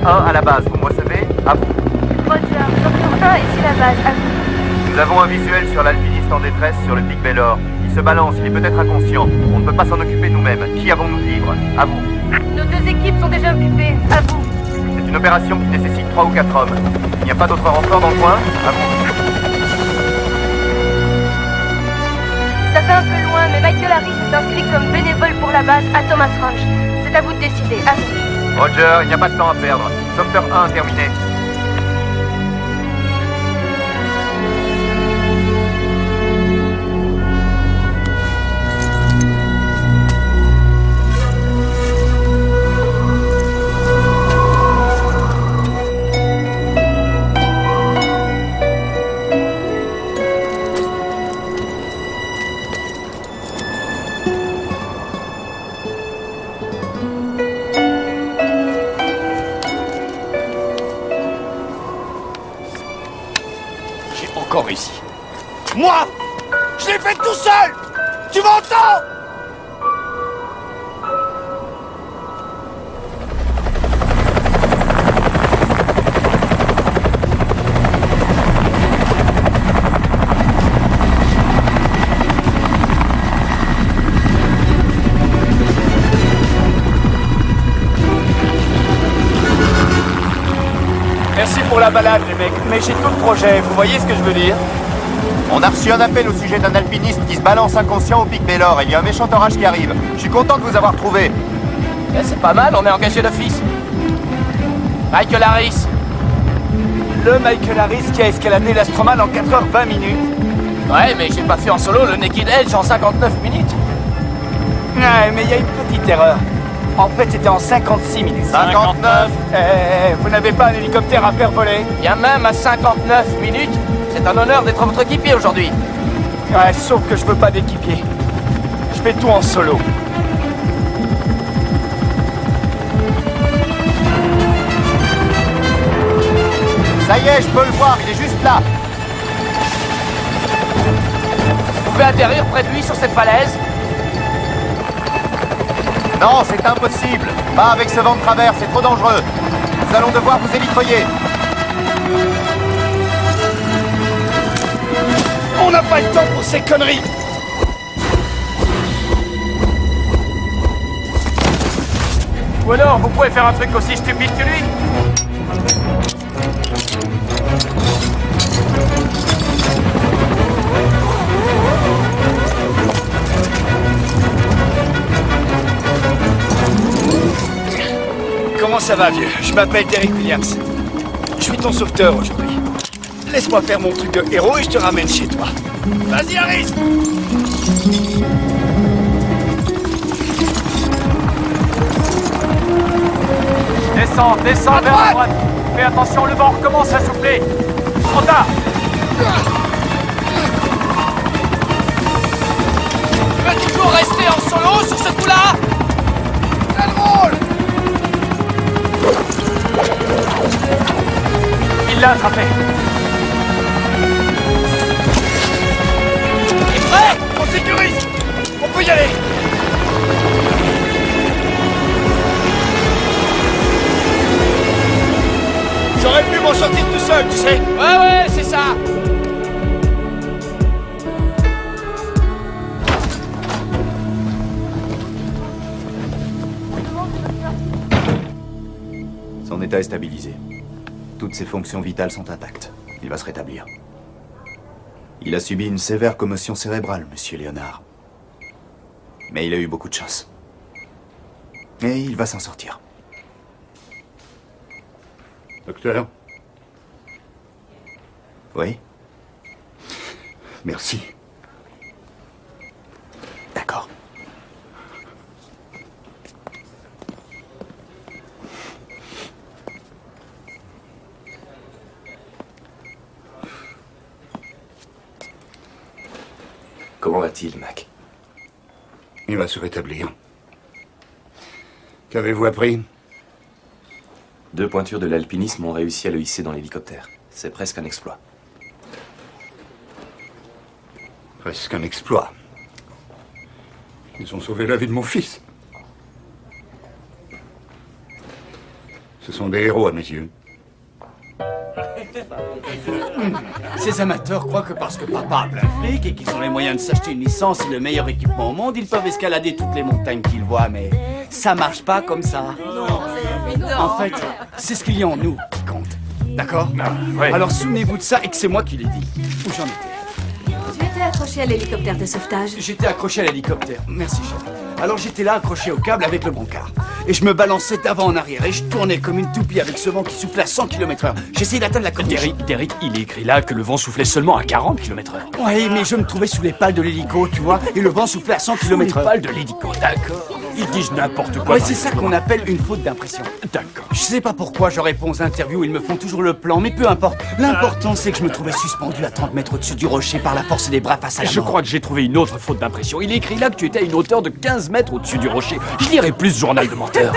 1 à la base, vous me recevez? À vous. Roger, Sauveteur 1, ici la base, à vous. Nous avons un visuel sur l'alpiniste en détresse sur le pic Baylor. Il se balance, il est peut-être inconscient. On ne peut pas s'en occuper nous-mêmes. Qui avons-nous de libre? À vous. Nos deux équipes sont déjà occupées, à vous. C'est une opération qui nécessite 3 ou 4 hommes. Il n'y a pas d'autres renforts dans le coin? À vous. Ça fait un peu loin, mais Michael Harris est inscrit comme bénévole pour la base à Thomas Ranch. C'est à vous de décider, à vous. Roger, il n'y a pas de temps à perdre. Sauveteur 1 terminé. Encore réussi. Moi, je l'ai fait tout seul. Tu m'entends? Merci pour la balade, les mecs, mais j'ai d'autres projets, vous voyez ce que je veux dire? On a reçu un appel au sujet d'un alpiniste qui se balance inconscient au pic Baylor. Il y a un méchant orage qui arrive. Je suis content de vous avoir trouvé. Eh, c'est pas mal, on est engagé d'office. Michael Harris. Le Michael Harris qui a escaladé l'Astroman en 4h20 minutes. Ouais, mais j'ai pas fait en solo le Naked Edge en 59 minutes. Ouais, mais il y a une petite erreur. En fait, c'était en 56 minutes. 59. Vous n'avez pas un hélicoptère à faire voler? Il y a même à 59 minutes. C'est un honneur d'être votre équipier aujourd'hui. Ouais, sauf que je veux pas d'équipier. Je fais tout en solo. Ça y est, je peux le voir, il est juste là. Vous pouvez atterrir près de lui sur cette falaise? Non, c'est impossible. Pas avec ce vent de travers, c'est trop dangereux. Nous allons devoir vous élitroyer. On n'a pas le temps pour ces conneries. Ou alors, vous pouvez faire un truc aussi stupide que lui? Comment ça va, vieux? Je m'appelle Derek Williams. Je suis ton sauveteur aujourd'hui. Laisse-moi faire mon truc de héros et je te ramène chez toi. Vas-y, Harris! Descends vers la droite. Fais attention, le vent recommence à souffler. Trop tard. Tu vas toujours rester en solo sur ce coup-là? C'est drôle! Il l'a attrapé. Il est prêt? On sécurise! On peut y aller! J'aurais pu m'en sortir tout seul, tu sais! Ouais, c'est ça. Son état est stabilisé. Toutes ses fonctions vitales sont intactes. Il va se rétablir. Il a subi une sévère commotion cérébrale, monsieur Léonard. Mais il a eu beaucoup de chance. Et il va s'en sortir. Docteur? Oui? Merci. D'accord. Comment va-t-il, Mac? Il va se rétablir. Qu'avez-vous appris? 2 pointures de l'alpinisme ont réussi à le hisser dans l'hélicoptère. C'est presque un exploit. Presque un exploit. Ils ont sauvé la vie de mon fils. Ce sont des héros à mes yeux. Ces amateurs croient que parce que papa a plein de fric et qu'ils ont les moyens de s'acheter une licence et le meilleur équipement au monde, ils peuvent escalader toutes les montagnes qu'ils voient, mais ça marche pas comme ça. En fait, c'est ce qu'il y a en nous qui compte. D'accord? ouais. Alors souvenez-vous de ça et que c'est moi qui l'ai dit. Où j'en étais? Tu étais accroché à l'hélicoptère de sauvetage. J'étais accroché à l'hélicoptère. Merci, chef. Alors j'étais là accroché au câble avec le brancard. Et je me balançais d'avant en arrière et je tournais comme une toupie avec ce vent qui soufflait à 100 km/h. J'essayais d'atteindre la côte. Derek, il est écrit là que le vent soufflait seulement à 40 km/h. Oui, mais je me trouvais sous les pales de l'hélico, tu vois, et le vent soufflait à 100 Les km/h. pales de l'hélico, d'accord. Ils disent n'importe quoi. Ouais, c'est ça qu'on appelle une faute d'impression. D'accord. Je sais pas pourquoi je réponds aux interviews, ils me font toujours le plan, mais peu importe. L'important, c'est que je me trouvais suspendu à 30 mètres au-dessus du rocher par la force des bras face à la Je mort. crois que j'ai trouvé une autre faute d'impression. Il est écrit là que tu étais à une hauteur de 15 mètres au-dessus du rocher. Je lirai plus ce journal de menteur.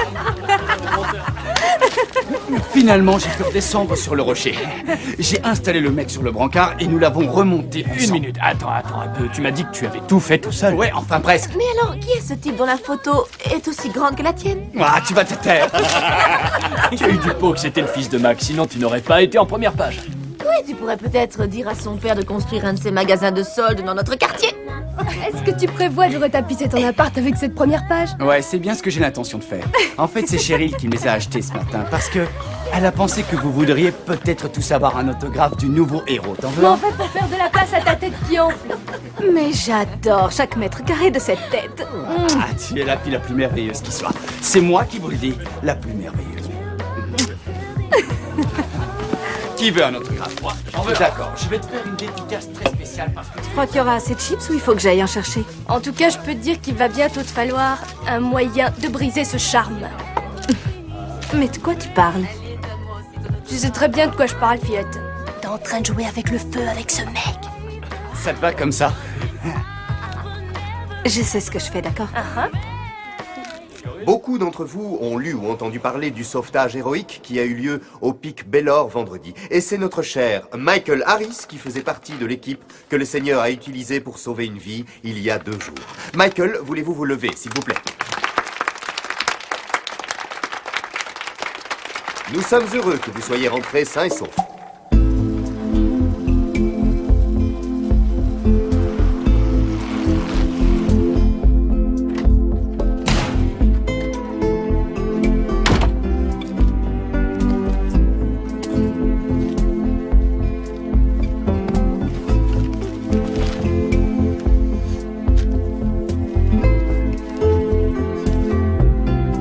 Finalement, j'ai fait redescendre sur le rocher. J'ai installé le mec sur le brancard et nous l'avons remonté ensemble. Une minute, attends un peu. Tu m'as dit que tu avais tout fait tout seul. Ouais, enfin presque. Mais alors, qui est ce type dont la photo est aussi grande que la tienne? Ah, tu vas te taire. Tu as eu du pot que c'était le fils de Mac, sinon tu n'aurais pas été en première page. Oui, tu pourrais peut-être dire à son père de construire un de ses magasins de soldes dans notre quartier. Est-ce que tu prévois de retapisser ton appart avec cette première page? Ouais, c'est bien ce que j'ai l'intention de faire. En fait, c'est Cheryl qui me les a achetés ce matin parce que elle a pensé que vous voudriez peut-être tous avoir un autographe du nouveau héros. T'en veux Mais en un? fait, pour faire de la place à ta tête qui enfle. Mais j'adore chaque mètre carré de cette tête. Ah, tu es la fille la plus merveilleuse qui soit. C'est moi qui vous le dis, la plus merveilleuse. Qui veut un autographe? Moi, j'en veux. D'accord, je vais te faire une dédicace très spéciale parce que... Tu crois qu'il y aura assez de chips ou il faut que j'aille en chercher? En tout cas, je peux te dire qu'il va bientôt te falloir un moyen de briser ce charme. Mais de quoi tu parles? Tu sais très bien de quoi je parle, Fillette. T'es en train de jouer avec le feu avec ce mec. Ça te va comme ça? Je sais ce que je fais, d'accord? Beaucoup d'entre vous ont lu ou entendu parler du sauvetage héroïque qui a eu lieu au pic Baylor vendredi. Et c'est notre cher Michael Harris qui faisait partie de l'équipe que le Seigneur a utilisée pour sauver une vie il y a 2 jours. Michael, voulez-vous vous lever, s'il vous plaît? Nous sommes heureux que vous soyez rentrés sains et saufs.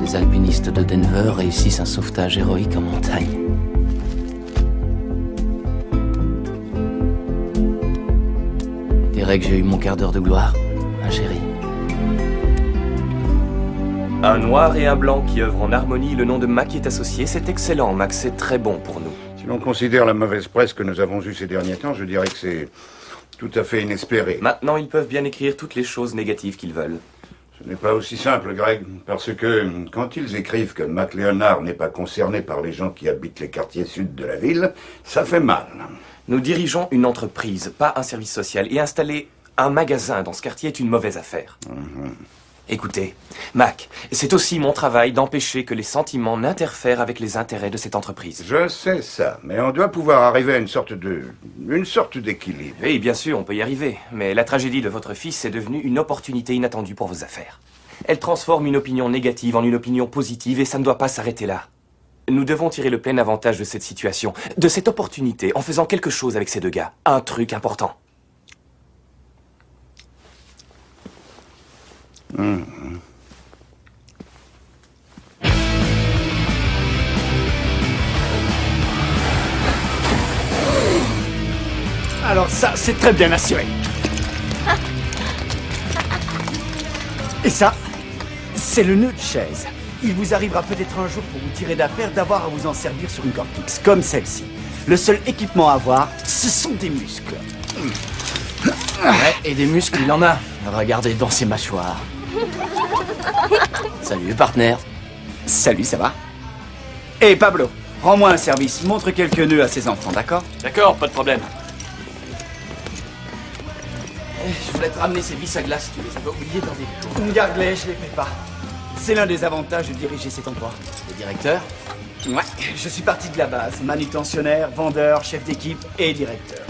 Les alpinistes de Denver réussissent un sauvetage héroïque en montagne. Derek, j'ai eu mon quart d'heure de gloire, ma chérie. Un noir et un blanc qui œuvrent en harmonie, le nom de Mac est associé. C'est excellent, Mac, c'est très bon pour nous. Si l'on considère la mauvaise presse que nous avons eue ces derniers temps, je dirais que c'est tout à fait inespéré. Maintenant, ils peuvent bien écrire toutes les choses négatives qu'ils veulent. Ce n'est pas aussi simple, Greg, parce que quand ils écrivent que Mac Leonard n'est pas concerné par les gens qui habitent les quartiers sud de la ville, ça fait mal. Nous dirigeons une entreprise, pas un service social, et installer un magasin dans ce quartier est une mauvaise affaire. Écoutez, Mac, c'est aussi mon travail d'empêcher que les sentiments n'interfèrent avec les intérêts de cette entreprise. Je sais ça, mais on doit pouvoir arriver à une sorte d'équilibre. Oui, bien sûr, on peut y arriver. Mais la tragédie de votre fils est devenue une opportunité inattendue pour vos affaires. Elle transforme une opinion négative en une opinion positive et ça ne doit pas s'arrêter là. Nous devons tirer le plein avantage de cette situation, de cette opportunité, en faisant quelque chose avec ces 2 gars. Un truc important. Alors ça, c'est très bien assuré. Et ça, c'est le nœud de chaise. Il vous arrivera peut-être un jour pour vous tirer d'affaire d'avoir à vous en servir sur une corde fixe, comme celle-ci. Le seul équipement à avoir, ce sont des muscles. Ouais, et des muscles, il en a. Regardez dans ses mâchoires. Salut, partenaire. Salut, ça va? Hé, Pablo, rends-moi un service. Montre quelques nœuds à ces enfants, d'accord? D'accord, pas de problème. Je voulais te ramener ces vis à glace, tu les avais oubliées dans des... Garde-les, je les paie pas. C'est l'un des avantages de diriger cet endroit. Le directeur? Ouais, je suis parti de la base. Manutentionnaire, vendeur, chef d'équipe et directeur.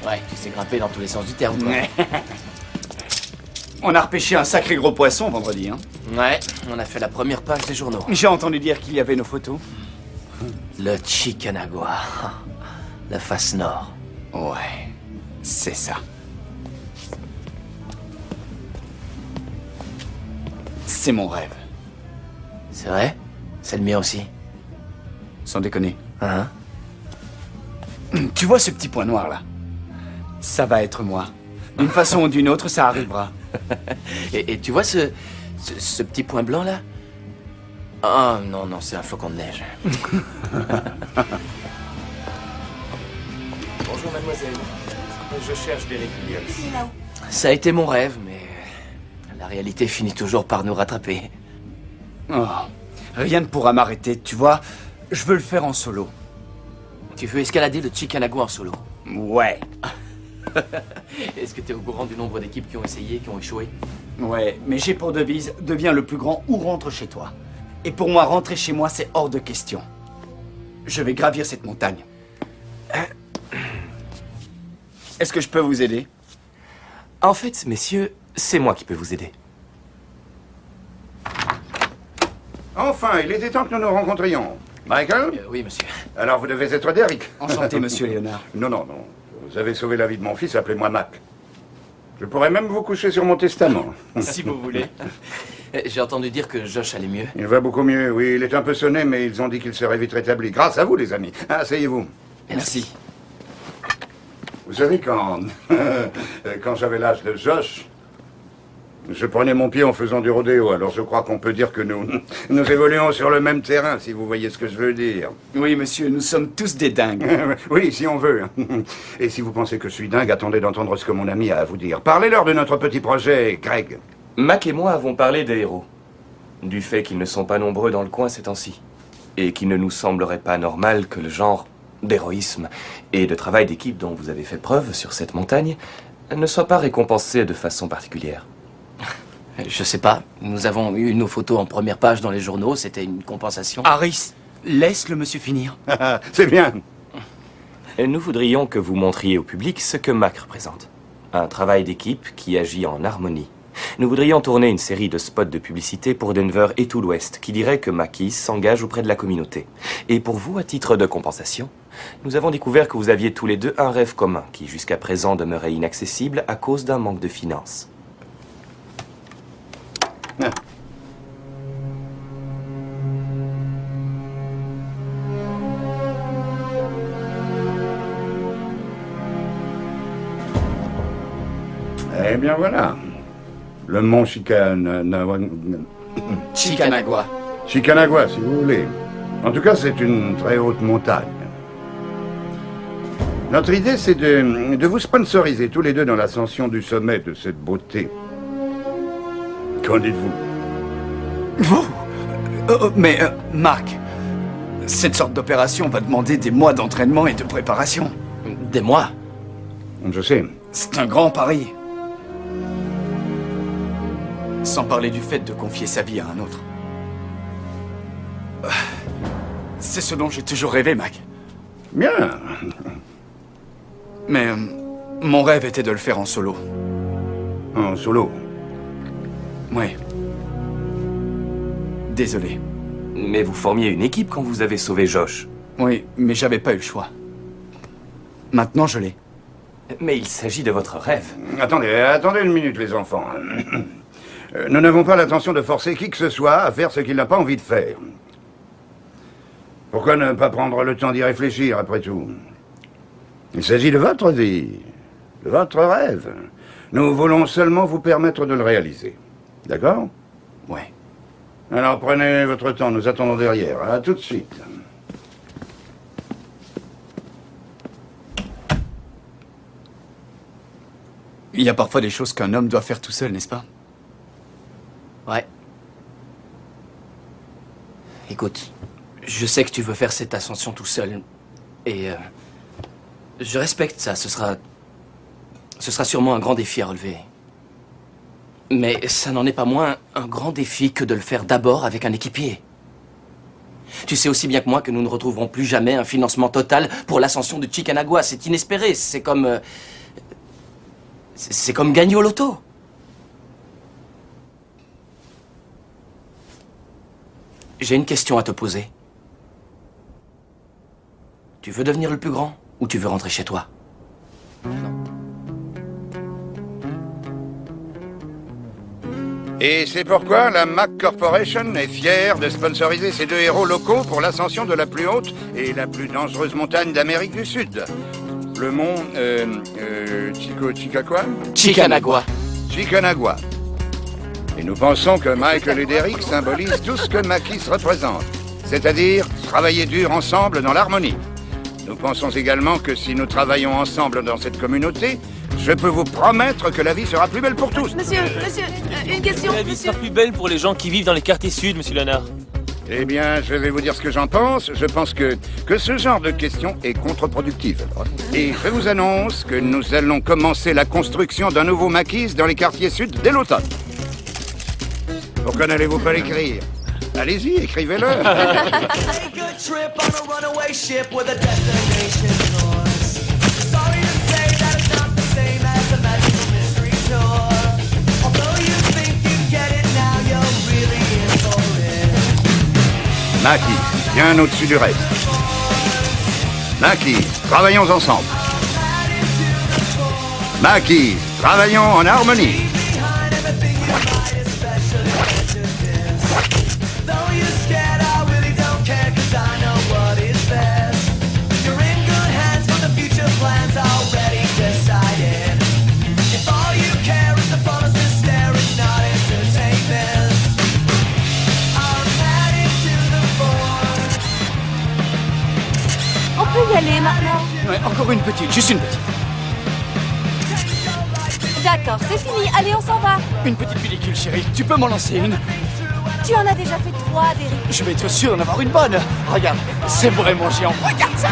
Ouais, tu sais grimper dans tous les sens du terme, quoi. On a repêché un sacré gros poisson vendredi, hein. Ouais, on a fait la première page des journaux. J'ai entendu dire qu'il y avait nos photos. Le Chicanagua. La face nord. Ouais, c'est ça. C'est mon rêve. C'est vrai? C'est le mien aussi. Sans déconner. Hein? Tu vois ce petit point noir là? Ça va être moi. D'une façon ou d'une autre, ça arrivera. Et tu vois ce petit point blanc là? Oh non, non, c'est un flocon de neige. Bonjour, mademoiselle. Je cherche Derek Williams. Ça a été mon rêve, mais la réalité finit toujours par nous rattraper. Oh, rien ne pourra m'arrêter, tu vois. Je veux le faire en solo. Tu veux escalader le Chicanagua en solo? Ouais. Est-ce que tu es au courant du nombre d'équipes qui ont essayé, qui ont échoué? Ouais, mais j'ai pour devise, deviens le plus grand ou rentre chez toi. Et pour moi, rentrer chez moi, c'est hors de question. Je vais gravir cette montagne. Est-ce que je peux vous aider? En fait, messieurs, c'est moi qui peux vous aider. Enfin, il était temps que nous nous rencontrions. Michael? Oui, monsieur. Alors vous devez être Derek. Enchanté, monsieur Léonard. Non, non, non. Vous avez sauvé la vie de mon fils, appelez-moi Mac. Je pourrais même vous coucher sur mon testament. Si vous voulez. J'ai entendu dire que Josh allait mieux. Il va beaucoup mieux, oui. Il est un peu sonné, mais ils ont dit qu'il serait vite rétabli. Grâce à vous, les amis. Asseyez-vous. Merci. Vous savez, quand j'avais l'âge de Josh, je prenais mon pied en faisant du rodéo. Alors je crois qu'on peut dire que nous évoluons sur le même terrain, si vous voyez ce que je veux dire. Oui, monsieur, nous sommes tous des dingues. Oui, si on veut. Et si vous pensez que je suis dingue, attendez d'entendre ce que mon ami a à vous dire. Parlez-leur de notre petit projet, Greg. Mac et moi avons parlé des héros. Du fait qu'ils ne sont pas nombreux dans le coin ces temps-ci. Et qu'il ne nous semblerait pas normal que le genre d'héroïsme et de travail d'équipe dont vous avez fait preuve sur cette montagne ne soit pas récompensé de façon particulière. Je sais pas. Nous avons eu nos photos en première page dans les journaux. C'était une compensation. Harris, laisse le monsieur finir. C'est bien. Nous voudrions que vous montriez au public ce que Mac représente. Un travail d'équipe qui agit en harmonie. Nous voudrions tourner une série de spots de publicité pour Denver et tout l'Ouest qui dirait que Mackie s'engage auprès de la communauté. Et pour vous, à titre de compensation, nous avons découvert que vous aviez tous les deux un rêve commun qui jusqu'à présent demeurait inaccessible à cause d'un manque de finances. Eh bien voilà. Le mont Chicanagua. Chicanagua, si vous voulez. En tout cas, c'est une très haute montagne. Notre idée, c'est de vous sponsoriser tous les deux dans l'ascension du sommet de cette beauté. Qu'en dites-vous? Mais, Marc, cette sorte d'opération va demander des mois d'entraînement et de préparation. Des mois? Je sais. C'est un grand pari. Sans parler du fait de confier sa vie à un autre. C'est ce dont j'ai toujours rêvé, Mac. Bien. Mais mon rêve était de le faire en solo. En solo? Oui. Désolé. Mais vous formiez une équipe quand vous avez sauvé Josh. Oui, mais j'avais pas eu le choix. Maintenant, je l'ai. Mais il s'agit de votre rêve. Attendez une minute, les enfants. Nous n'avons pas l'intention de forcer qui que ce soit à faire ce qu'il n'a pas envie de faire. Pourquoi ne pas prendre le temps d'y réfléchir, après tout? Il s'agit de votre vie, de votre rêve. Nous voulons seulement vous permettre de le réaliser. D'accord? Ouais. Alors prenez votre temps, nous attendons derrière. À tout de suite. Il y a parfois des choses qu'un homme doit faire tout seul, n'est-ce pas? Ouais. Écoute, je sais que tu veux faire cette ascension tout seul. Et je respecte ça. Ce sera sûrement un grand défi à relever. Mais ça n'en est pas moins un grand défi que de le faire d'abord avec un équipier. Tu sais aussi bien que moi que nous ne retrouverons plus jamais un financement total pour l'ascension de Chickanagua. C'est inespéré, c'est comme... c'est comme gagner au loto. J'ai une question à te poser. Tu veux devenir le plus grand ou tu veux rentrer chez toi? Et c'est pourquoi la Mac Corporation est fière de sponsoriser ces deux héros locaux pour l'ascension de la plus haute et la plus dangereuse montagne d'Amérique du Sud. Le mont... Chickanagua. Chickanagua. Et nous pensons que Michael et Derek symbolisent tout ce que Maquis représente, c'est-à-dire travailler dur ensemble dans l'harmonie. Nous pensons également que si nous travaillons ensemble dans cette communauté, je peux vous promettre que la vie sera plus belle pour tous. Monsieur, une question. La vie sera plus belle pour les gens qui vivent dans les quartiers sud, monsieur Léonard. Eh bien, je vais vous dire ce que j'en pense. Je pense que ce genre de question est contre-productive. Et je vous annonce que nous allons commencer la construction d'un nouveau maquis dans les quartiers sud dès l'automne. Pourquoi n'allez-vous pas l'écrire? Allez-y, écrivez-le. Maquis, bien au-dessus du reste. Maquis, travaillons ensemble. Maquis, travaillons en harmonie. On peut y aller maintenant. Ouais, encore une petite, juste une petite. D'accord, c'est fini. Allez, on s'en va. Une petite pellicule, chérie. Tu peux m'en lancer une? Tu en as déjà fait 3, Derek. Je vais être sûr d'en avoir une bonne. Regarde, c'est vraiment géant. Regarde ça!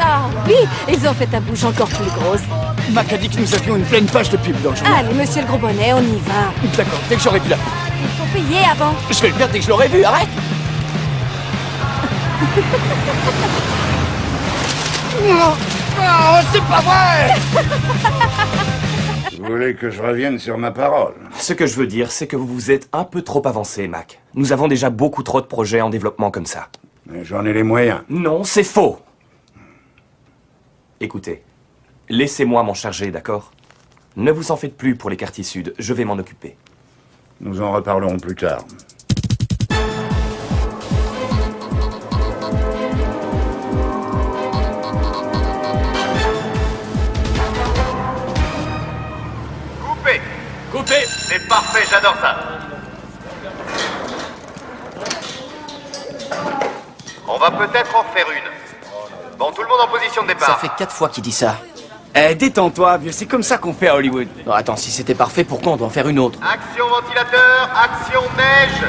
Ah oui, ils ont fait ta bouche encore plus grosse. Mac a dit que nous avions une pleine page de pub dans le journal. Allez, monsieur le gros bonnet, on y va. D'accord, dès que j'aurai vu la pub. Il faut payer avant. Je vais le faire dès que je l'aurai vu, arrête! Oh, c'est pas vrai! Vous voulez que je revienne sur ma parole? Ce que je veux dire, c'est que vous vous êtes un peu trop avancé, Mac. Nous avons déjà beaucoup trop de projets en développement comme ça. Mais j'en ai les moyens. Non, c'est faux! Écoutez, laissez-moi m'en charger, d'accord? Ne vous en faites plus pour les quartiers sud, je vais m'en occuper. Nous en reparlerons plus tard. Coupé. C'est parfait, j'adore ça. On va peut-être en faire une. Bon, tout le monde en position de départ. Ça fait 4 fois qu'il dit ça. Eh, détends-toi, vieux, c'est comme ça qu'on fait à Hollywood. Non, attends, si c'était parfait, pourquoi on doit en faire une autre? Action ventilateur, action neige.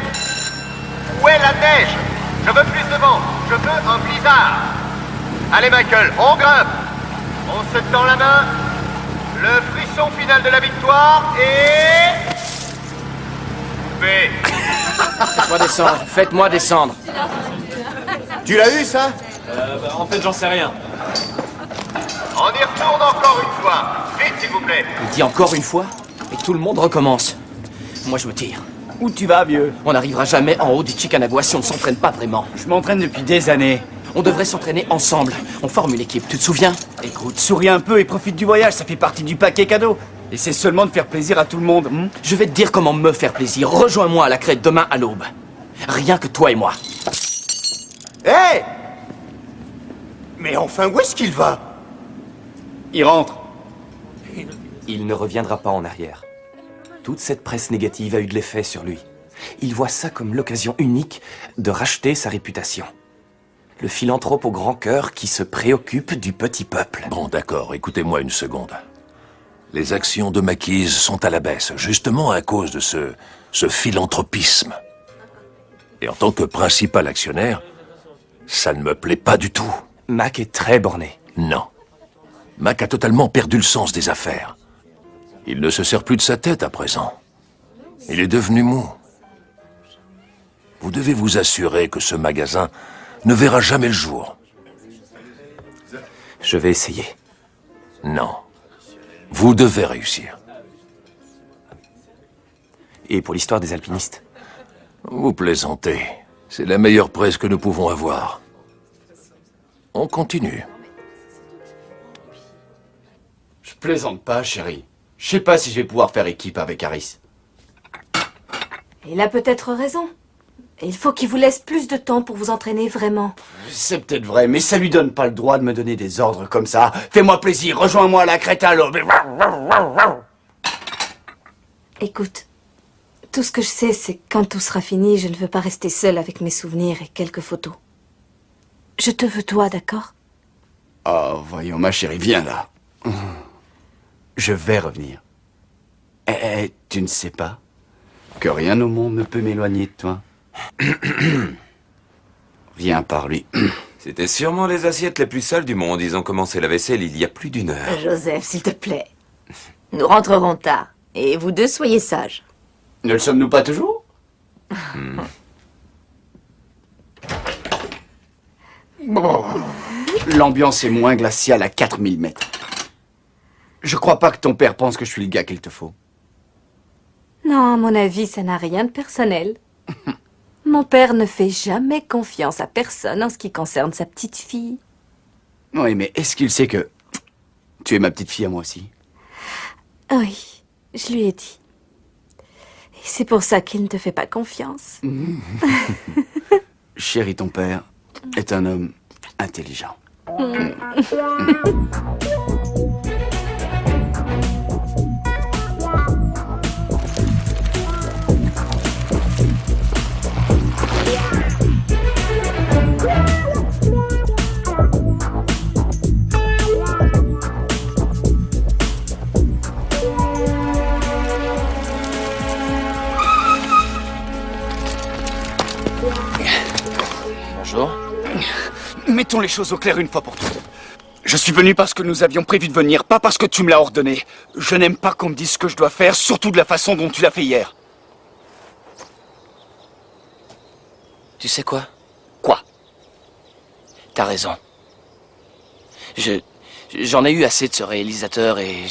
Où est la neige? Je veux plus de vent, je veux un blizzard. Allez Michael, on grimpe. On se tend la main. Le frisson final de la victoire et... Coupé. Faites-moi descendre, faites-moi descendre. Tu l'as eu, ça? En fait, j'en sais rien. On y retourne encore une fois. Vite, s'il vous plaît. Il dit encore une fois, et tout le monde recommence. Moi, je me tire. Où tu vas, vieux? On n'arrivera jamais en haut du Chickanagua si on ne s'entraîne pas vraiment. Je m'entraîne depuis des années. On devrait s'entraîner ensemble. On forme une équipe, tu te souviens? Écoute, souris un peu et profite du voyage, ça fait partie du paquet cadeau. Essaie seulement de faire plaisir à tout le monde. Je vais te dire comment me faire plaisir. Rejoins-moi à la crête demain à l'aube. Rien que toi et moi. Hé! Mais enfin, où est-ce qu'il va? Il rentre. Il ne reviendra pas en arrière. Toute cette presse négative a eu de l'effet sur lui. Il voit ça comme l'occasion unique de racheter sa réputation. Le philanthrope au grand cœur qui se préoccupe du petit peuple. Bon, d'accord, écoutez-moi une seconde. Les actions de Maquis sont à la baisse, justement à cause de ce philanthropisme. Et en tant que principal actionnaire, ça ne me plaît pas du tout. Mac est très borné. Non. Mac a totalement perdu le sens des affaires. Il ne se sert plus de sa tête à présent. Il est devenu mou. Vous devez vous assurer que ce magasin ne verra jamais le jour. Je vais essayer. Non. Vous devez réussir. Et pour l'histoire des alpinistes? Vous plaisantez. C'est la meilleure presse que nous pouvons avoir. On continue. Je plaisante pas, chérie. Je sais pas si je vais pouvoir faire équipe avec Harris. Il a peut-être raison. Il faut qu'il vous laisse plus de temps pour vous entraîner vraiment. C'est peut-être vrai, mais ça lui donne pas le droit de me donner des ordres comme ça. Fais-moi plaisir, rejoins-moi à la crête à l'aube. Écoute, tout ce que je sais, c'est que quand tout sera fini, je ne veux pas rester seule avec mes souvenirs et quelques photos. Je te veux toi, d'accord? Oh, voyons, ma chérie, viens là. Je vais revenir. Eh, tu ne sais pas que rien au monde ne peut m'éloigner de toi. Viens par lui. C'était sûrement les assiettes les plus sales du monde. Ils ont commencé la vaisselle il y a plus d'1 heure. Joseph, s'il te plaît. Nous rentrerons tard. Et vous deux, soyez sages. Ne le sommes-nous pas toujours? Bon. L'ambiance est moins glaciale à 4000 mètres. Je crois pas que ton père pense que je suis le gars qu'il te faut. Non, à mon avis, ça n'a rien de personnel. Mon père ne fait jamais confiance à personne en ce qui concerne sa petite fille. Oui, mais est-ce qu'il sait que tu es ma petite fille à moi aussi? Oui, je lui ai dit. Et c'est pour ça qu'il ne te fait pas confiance. Chérie, ton père est un homme intelligent. Bonjour. Mettons les choses au clair une fois pour toutes. Je suis venu parce que nous avions prévu de venir, pas parce que tu me l'as ordonné. Je n'aime pas qu'on me dise ce que je dois faire, surtout de la façon dont tu l'as fait hier. Tu sais quoi? Quoi? T'as raison. J'en ai eu assez de ce réalisateur et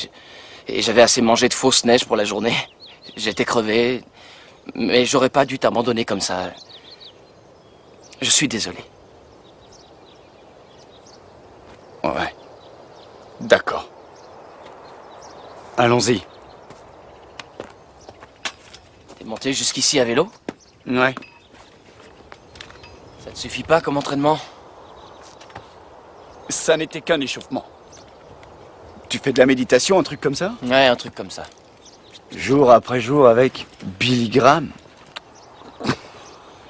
j'avais assez mangé de fausse neige pour la journée. J'étais crevé, mais j'aurais pas dû t'abandonner comme ça. Je suis désolé. Ouais. D'accord. Allons-y. T'es monté jusqu'ici à vélo? Ouais. Ça te suffit pas comme entraînement? Ça n'était qu'un échauffement. Tu fais de la méditation, un truc comme ça? Ouais, un truc comme ça. Jour après jour avec Billy Graham?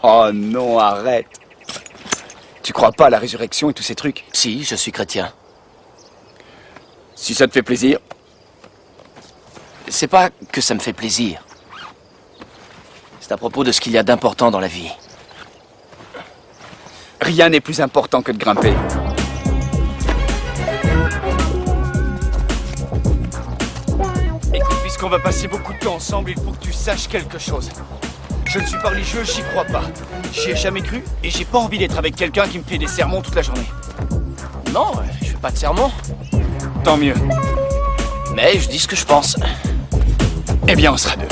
Oh non, arrête. Tu crois pas à la résurrection et tous ces trucs? Si, je suis chrétien. Si ça te fait plaisir. C'est pas que ça me fait plaisir. C'est à propos de ce qu'il y a d'important dans la vie. Rien n'est plus important que de grimper. Écoute, puisqu'on va passer beaucoup de temps ensemble, il faut que tu saches quelque chose. Je ne suis pas religieux, j'y crois pas. J'y ai jamais cru et j'ai pas envie d'être avec quelqu'un qui me fait des sermons toute la journée. Non, je fais pas de sermon. Tant mieux. Mais je dis ce que je pense. Eh bien, on sera deux.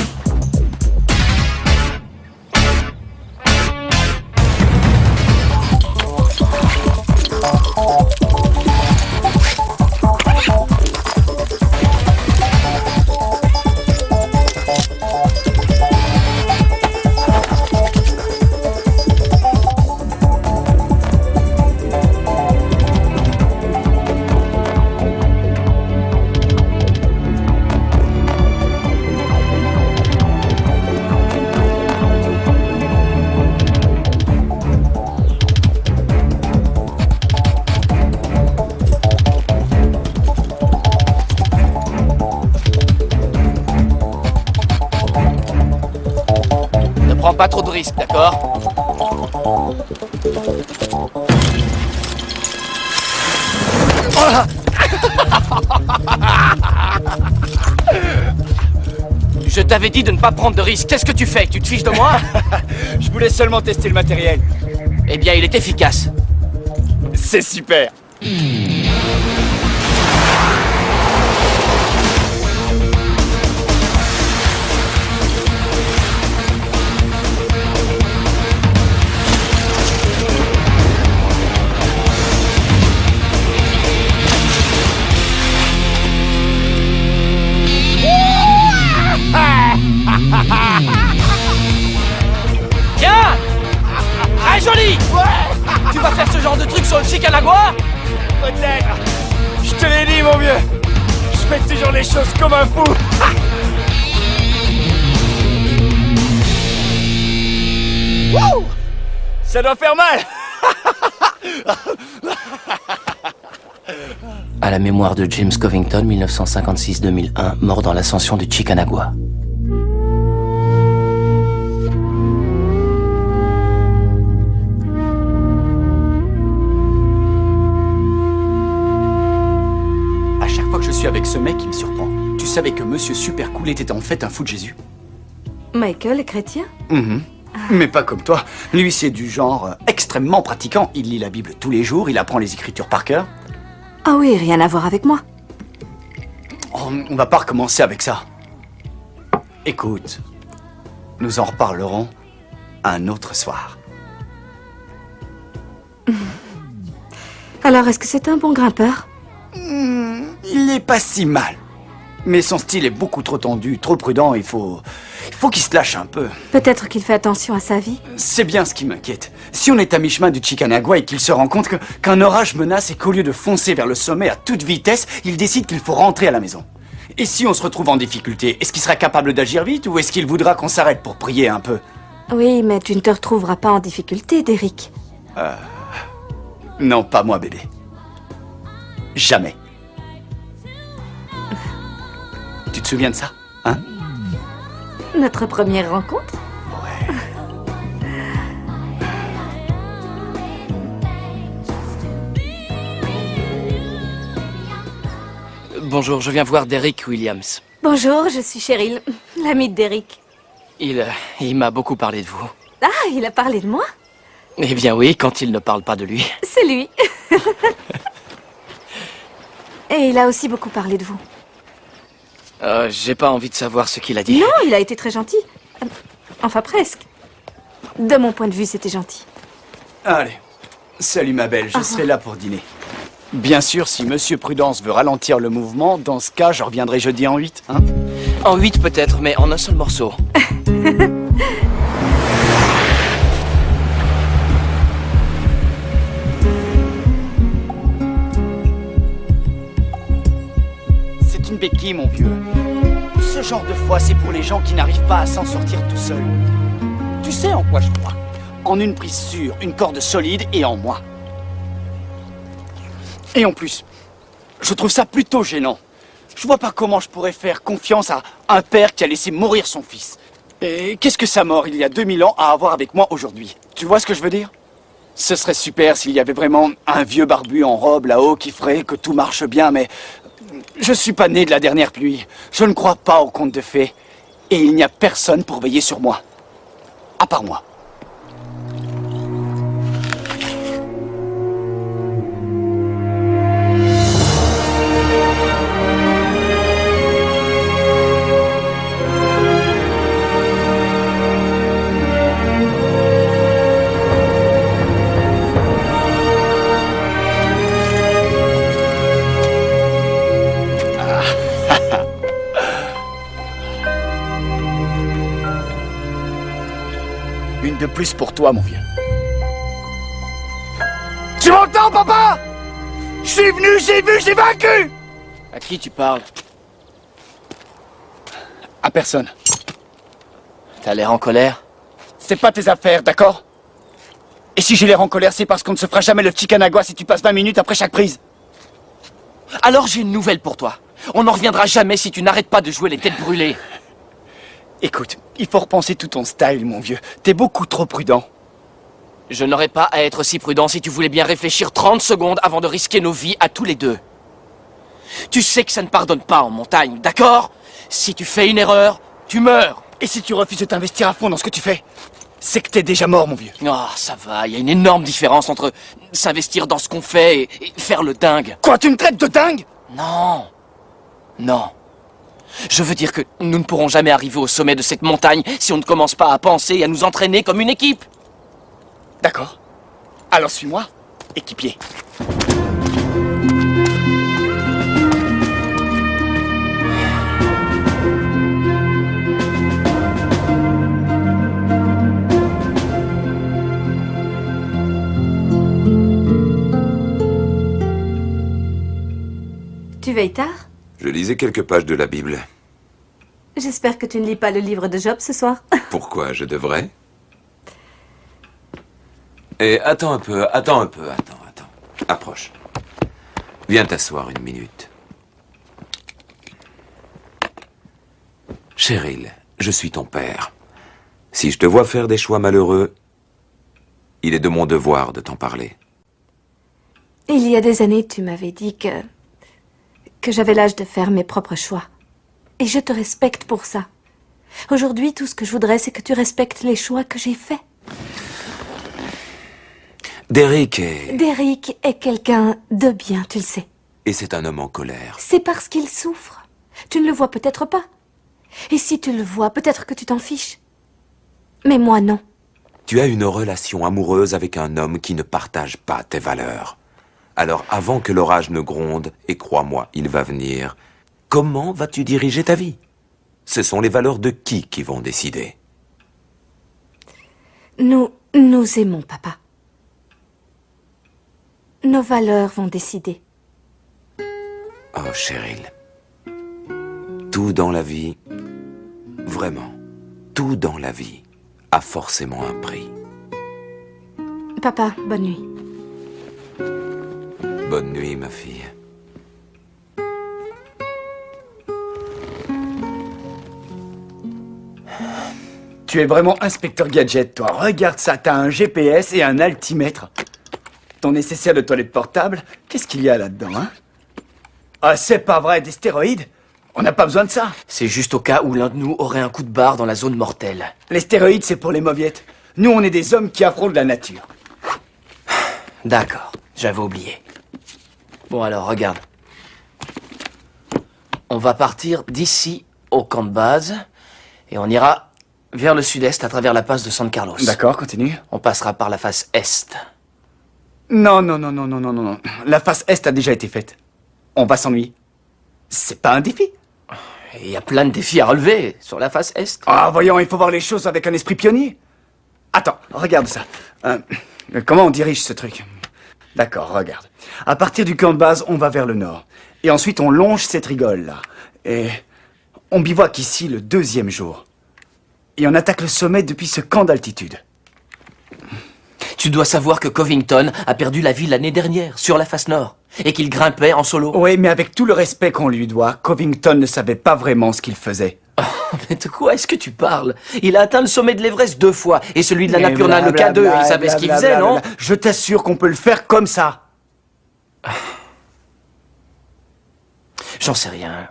Prends pas trop de risques, d'accord? Je t'avais dit de ne pas prendre de risques. Qu'est-ce que tu fais? Tu te fiches de moi? Je voulais seulement tester le matériel. Eh bien, il est efficace. C'est super. Tiens! Très joli! Tu vas faire ce genre de truc sur le Chicanagua? Peut-être. Je te l'ai dit, mon vieux. Je fais toujours les choses comme un fou. Wouh! Ça doit faire mal. À la mémoire de James Covington, 1956-2001, mort dans l'ascension du Chicanagua. À chaque fois que je suis avec ce mec, il me surprend. Tu savais que Monsieur Super Cool était en fait un fou de Jésus? Michael est chrétien? Mais pas comme toi. Lui, c'est du genre extrêmement pratiquant. Il lit la Bible tous les jours, il apprend les Écritures par cœur. Ah oui, rien à voir avec moi. On va pas recommencer avec ça. Écoute, nous en reparlerons un autre soir. Alors, est-ce que c'est un bon grimpeur? Il n'est pas si mal. Mais son style est beaucoup trop tendu, trop prudent. Il faut qu'il se lâche un peu. Peut-être qu'il fait attention à sa vie. C'est bien ce qui m'inquiète. Si on est à mi-chemin du Chicanagua et qu'il se rend compte qu'un orage menace et qu'au lieu de foncer vers le sommet à toute vitesse, il décide qu'il faut rentrer à la maison. Et si on se retrouve en difficulté, est-ce qu'il sera capable d'agir vite ou est-ce qu'il voudra qu'on s'arrête pour prier un peu? Oui, mais tu ne te retrouveras pas en difficulté, Derek. Non, pas moi, bébé. Jamais. Tu te souviens de ça, hein? Notre première rencontre? Ouais. Bonjour, je viens voir Derek Williams. Bonjour, je suis Cheryl, l'amie de Derek. Il m'a beaucoup parlé de vous. Ah, il a parlé de moi? Eh bien oui, quand il ne parle pas de lui. C'est lui. Et il a aussi beaucoup parlé de vous. J'ai pas envie de savoir ce qu'il a dit. Non, il a été très gentil. Enfin, presque. De mon point de vue, c'était gentil. Allez, salut ma belle, je serai là pour dîner. Bien sûr, si Monsieur Prudence veut ralentir le mouvement, dans ce cas, je reviendrai jeudi en 8, hein? En 8 peut-être, mais en un seul morceau. C'est une béquille, mon vieux. Ce genre de foi, c'est pour les gens qui n'arrivent pas à s'en sortir tout seuls. Tu sais en quoi je crois? En une prise sûre, une corde solide et en moi. Et en plus, je trouve ça plutôt gênant. Je vois pas comment je pourrais faire confiance à un père qui a laissé mourir son fils. Et qu'est-ce que sa mort, il y a 2000 ans, a à voir avec moi aujourd'hui? Tu vois ce que je veux dire? Ce serait super s'il y avait vraiment un vieux barbu en robe là-haut qui ferait que tout marche bien, mais je suis pas né de la dernière pluie. Je ne crois pas aux contes de fées. Et il n'y a personne pour veiller sur moi. À part moi. Une de plus pour toi, mon vieux. Tu m'entends, papa? Je suis venu, j'ai vu, j'ai vaincu! À qui tu parles? À personne. T'as l'air en colère? C'est pas tes affaires, d'accord? Et si j'ai l'air en colère, c'est parce qu'on ne se fera jamais le Chicanagua si tu passes 20 minutes après chaque prise. Alors j'ai une nouvelle pour toi. On n'en reviendra jamais si tu n'arrêtes pas de jouer les têtes brûlées. Écoute, il faut repenser tout ton style, mon vieux. T'es beaucoup trop prudent. Je n'aurais pas à être si prudent si tu voulais bien réfléchir 30 secondes avant de risquer nos vies à tous les deux. Tu sais que ça ne pardonne pas en montagne, d'accord? Si tu fais une erreur, Tu meurs. Et si tu refuses de t'investir à fond dans ce que tu fais, c'est que t'es déjà mort, mon vieux. Oh, ça va, il y a une énorme différence entre s'investir dans ce qu'on fait et faire le dingue. Quoi, tu me traites de dingue? Non. Non. Je veux dire que nous ne pourrons jamais arriver au sommet de cette montagne si on ne commence pas à penser et à nous entraîner comme une équipe. D'accord. Alors suis-moi, équipier. Tu veilles tard? Je lisais quelques pages de la Bible. J'espère que tu ne lis pas le livre de Job ce soir. Pourquoi je devrais? Et attends un peu. Approche. Viens t'asseoir une minute. Cheryl, je suis ton père. Si je te vois faire des choix malheureux, il est de mon devoir de t'en parler. Il y a des années, tu m'avais dit que j'avais l'âge de faire mes propres choix. Et je te respecte pour ça. Aujourd'hui, tout ce que je voudrais, c'est que tu respectes les choix que j'ai faits. Derek est quelqu'un de bien, tu le sais. Et c'est un homme en colère. C'est parce qu'il souffre. Tu ne le vois peut-être pas. Et si tu le vois, peut-être que tu t'en fiches. Mais moi, non. Tu as une relation amoureuse avec un homme qui ne partage pas tes valeurs. Alors avant que l'orage ne gronde, et crois-moi, il va venir, comment vas-tu diriger ta vie? Ce sont les valeurs de qui vont décider? Nous aimons, papa. Nos valeurs vont décider. Oh, Cheryl. Tout dans la vie, vraiment, tout dans la vie a forcément un prix. Papa, bonne nuit. Bonne nuit, ma fille. Tu es vraiment inspecteur gadget, toi. Regarde ça, t'as un GPS et un altimètre. Ton nécessaire de toilette portable, qu'est-ce qu'il y a là-dedans, hein? Ah, c'est pas vrai, des stéroïdes? On n'a pas besoin de ça. C'est juste au cas où l'un de nous aurait un coup de barre dans la zone mortelle. Les stéroïdes, c'est pour les mauviettes. Nous, on est des hommes qui affrontent la nature. D'accord, j'avais oublié. Bon alors, regarde. On va partir d'ici au camp de base et on ira vers le sud-est à travers la passe de San Carlos. D'accord, continue. On passera par la face est. Non. La face est a déjà été faite. On va s'ennuyer. C'est pas un défi. Il y a plein de défis à relever sur la face est. Ah, voyons, il faut voir les choses avec un esprit pionnier. Attends, regarde ça. Comment on dirige ce truc? D'accord, regarde. À partir du camp de base, on va vers le nord. Et ensuite, on longe cette rigole-là. Et on bivouaque ici le 2e jour. Et on attaque le sommet depuis ce camp d'altitude. Tu dois savoir que Covington a perdu la vie l'année dernière, sur la face nord, et qu'il grimpait en solo. Oui, mais avec tout le respect qu'on lui doit, Covington ne savait pas vraiment ce qu'il faisait. Oh, mais de quoi est-ce que tu parles? Il a atteint le sommet de l'Everest 2 fois, et celui de la Napurna le K2, il savait ce qu'il faisait, non? Je t'assure qu'on peut le faire comme ça. J'en sais rien.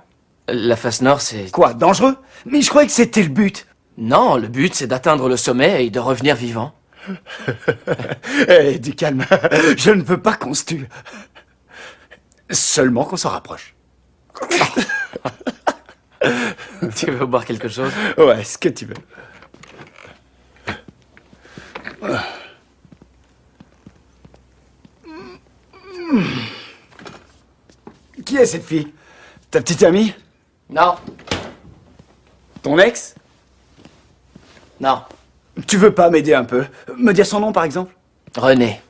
La face nord, c'est... Quoi, dangereux? Mais je croyais que c'était le but. Non, le but, c'est d'atteindre le sommet et de revenir vivant. Hé, du calme. Je ne veux pas qu'on se tue. Seulement qu'on s'en rapproche. Tu veux boire quelque chose? Ouais, ce que tu veux. Qui est cette fille? Ta petite amie? Non. Ton ex? Non. Tu veux pas m'aider un peu? Me dire son nom, par exemple? Renée.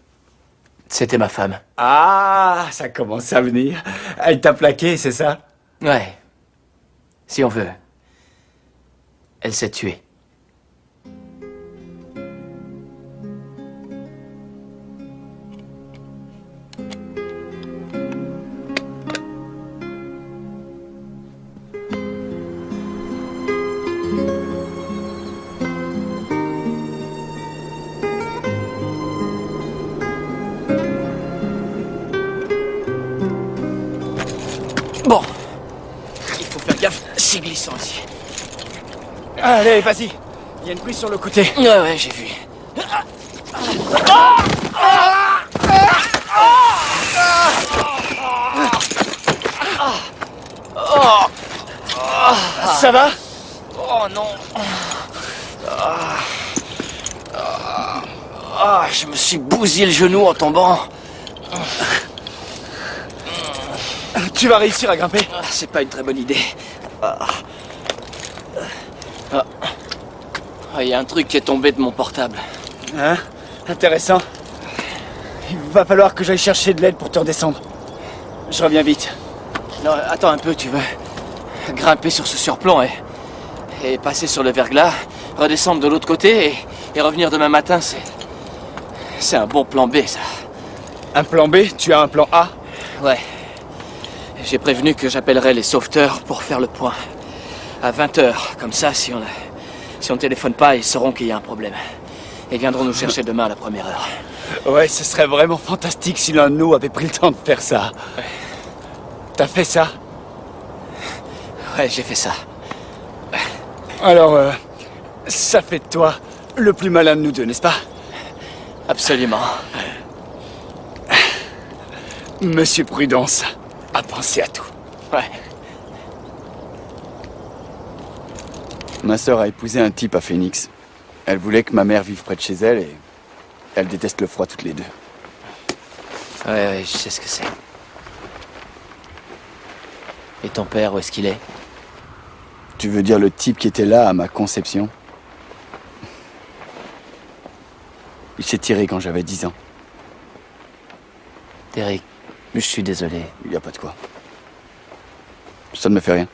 C'était ma femme. Ah, ça commence à venir. Elle t'a plaqué, c'est ça? Ouais. Si on veut. Elle s'est tuée. Bon. Il faut faire gaffe, c'est glissant ici. Allez, vas-y. Il y a une prise sur le côté. Ouais, j'ai vu. Ça va? Oh non. Je me suis bousillé le genou en tombant. Tu vas réussir à grimper? C'est pas une très bonne idée. Il y a un truc qui est tombé de mon portable. Hein? Intéressant. Il va falloir que j'aille chercher de l'aide pour te redescendre. Je reviens vite. Non, attends un peu, tu veux grimper sur ce surplomb et passer sur le verglas, redescendre de l'autre côté et revenir demain matin, c'est un bon plan B, ça. Un plan B? Tu as un plan A? Ouais. J'ai prévenu que j'appellerais les sauveteurs pour faire le point. À 20h, comme ça, si on téléphone pas, ils sauront qu'il y a un problème. Ils viendront nous chercher demain à la première heure. Ouais, ce serait vraiment fantastique si l'un de nous avait pris le temps de faire ça. Ouais. T'as fait ça? Ouais, j'ai fait ça. Alors, ça fait de toi le plus malin de nous deux, n'est-ce pas? Absolument. Monsieur Prudence a pensé à tout. Ouais. Ma sœur a épousé un type à Phoenix. Elle voulait que ma mère vive près de chez elle et elle déteste le froid toutes les deux. Ouais, je sais ce que c'est. Et ton père, où est-ce qu'il est? Tu veux dire le type qui était là à ma conception? Il s'est tiré quand j'avais 10 ans. Derek, je suis désolé. Il n'y a pas de quoi. Ça ne me fait rien.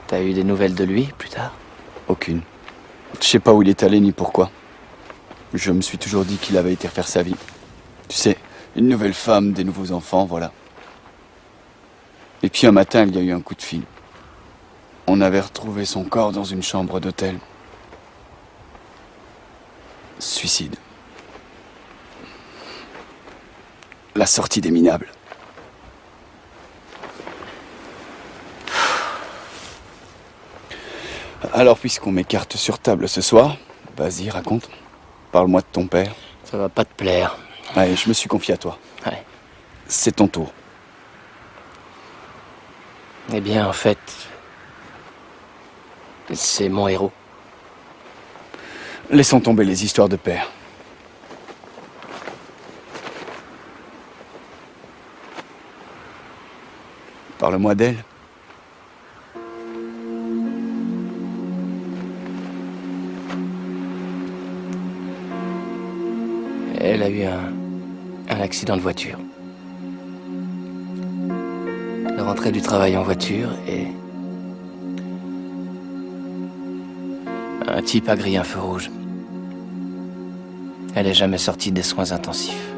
T'as eu des nouvelles de lui, plus tard? Aucune. Je sais pas où il est allé ni pourquoi. Je me suis toujours dit qu'il avait été refaire sa vie. Tu sais, une nouvelle femme, des nouveaux enfants, voilà. Et puis un matin, il y a eu un coup de fil. On avait retrouvé son corps dans une chambre d'hôtel. Suicide. La sortie des minables. Alors, puisqu'on m'écarte sur table ce soir, vas-y, raconte. Parle-moi de ton père. Ça va pas te plaire. Ouais, je me suis confié à toi. Ouais. C'est ton tour. Eh bien, en fait, c'est mon héros. Laissons tomber les histoires de père. Parle-moi d'elle. Elle a eu un accident de voiture. Elle rentrait du travail en voiture et un type a grillé un feu rouge. Elle est jamais sortie des soins intensifs.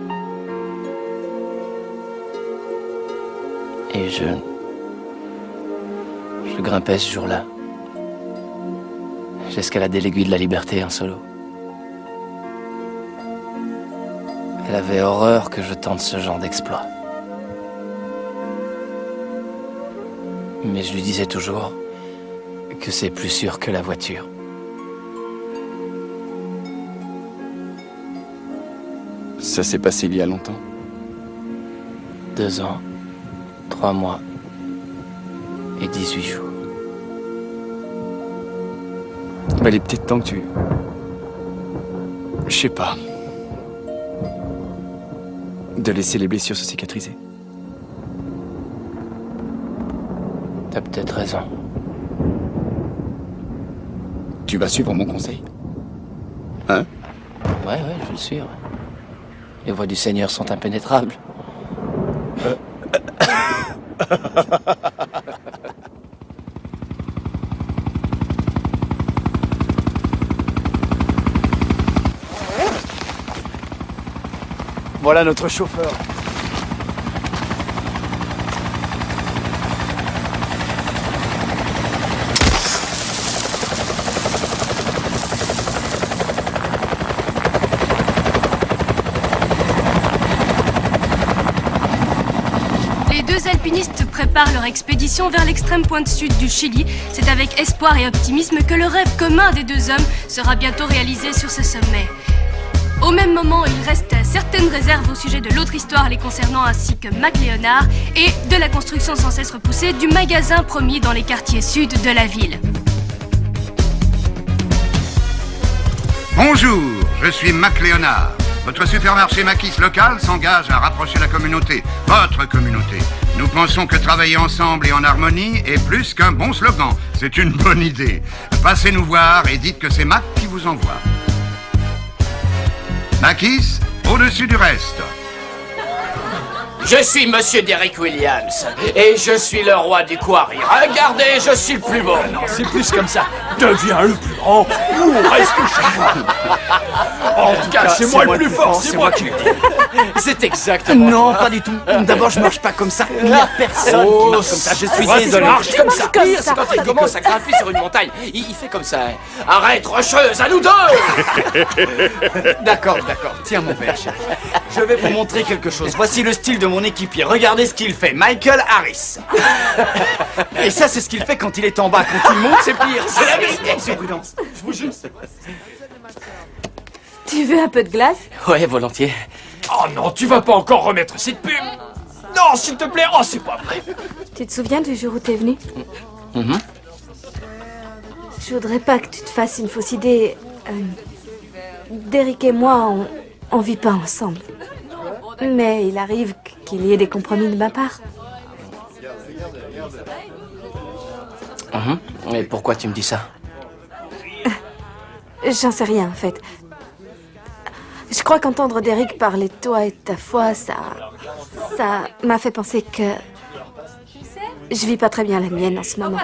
Et je grimpais ce jour-là. J'escaladais l'aiguille de la liberté en solo. Elle avait horreur que je tente ce genre d'exploit. Mais je lui disais toujours que c'est plus sûr que la voiture. Ça s'est passé il y a longtemps. 2 ans, 3 mois et 18 jours. Il est peut-être temps que tu... Je sais pas. De laisser les blessures se cicatriser. T'as peut-être raison. Tu vas suivre mon conseil? Hein? Ouais, je vais le suivre. Les voies du Seigneur sont impénétrables. Voilà notre chauffeur. Les deux alpinistes préparent leur expédition vers l'extrême pointe sud du Chili. C'est avec espoir et optimisme que le rêve commun des deux hommes sera bientôt réalisé sur ce sommet. Au même moment, il reste certaines réserves au sujet de l'autre histoire les concernant ainsi que Mac Léonard et de la construction sans cesse repoussée du magasin promis dans les quartiers sud de la ville. Bonjour, je suis Mac Léonard. Votre supermarché Maquis local s'engage à rapprocher la communauté, votre communauté. Nous pensons que travailler ensemble et en harmonie est plus qu'un bon slogan. C'est une bonne idée. Passez nous voir et dites que c'est Mac qui vous envoie. Maquis, au-dessus du reste. Je suis Monsieur Derrick Williams, et je suis le roi du quarry. Regardez, je suis le plus beau. Non, c'est plus comme ça. Deviens le plus grand ou reste chacun. En tout cas, c'est moi le plus fort, c'est moi qui le dis. C'est exactement. Non, pas du tout. D'abord, je marche pas comme ça. Il n'y a personne qui marche comme ça. Je suis désolé. Marche comme ça. Pire, c'est quand il commence à grimper sur une montagne. Il fait comme ça. Arrête, rocheuse, à nous deux. D'accord. Tiens mon verre, chérie. Je vais vous montrer quelque chose. Voici le style de mon équipier. Regardez ce qu'il fait. Michael Harris. Et ça, c'est ce qu'il fait quand il est en bas. Quand il monte, c'est pire. C'est la vérité. C'est prudence. Je vous jure. Tu veux un peu de glace? Ouais, volontiers. Oh non, tu vas pas encore remettre cette pub. Non, s'il te plaît. Oh, c'est pas vrai. Tu te souviens du jour où t'es venu? Je voudrais pas que tu te fasses une fausse idée. Derrick et moi, on vit pas ensemble. Mais il arrive qu'il y ait des compromis de ma part. Et pourquoi tu me dis ça? J'en sais rien, en fait. Je crois qu'entendre Derrick parler de toi et de ta foi, ça m'a fait penser que je vis pas très bien la mienne en ce moment.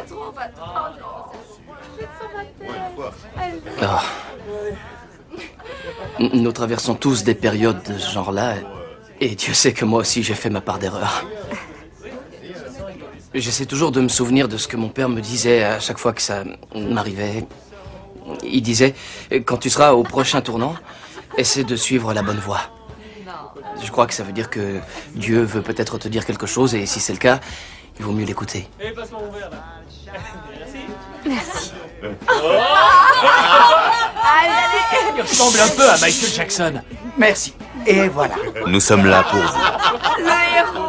Nous traversons tous des périodes de ce genre-là, et Dieu sait que moi aussi j'ai fait ma part d'erreur. J'essaie toujours de me souvenir de ce que mon père me disait à chaque fois que ça m'arrivait. Il disait, quand tu seras au prochain tournant, essaie de suivre la bonne voie. Je crois que ça veut dire que Dieu veut peut-être te dire quelque chose, et si c'est le cas, il vaut mieux l'écouter. Merci. Il ressemble un peu à Michael Jackson. Merci. Et voilà. Nous sommes là pour vous. Le héros.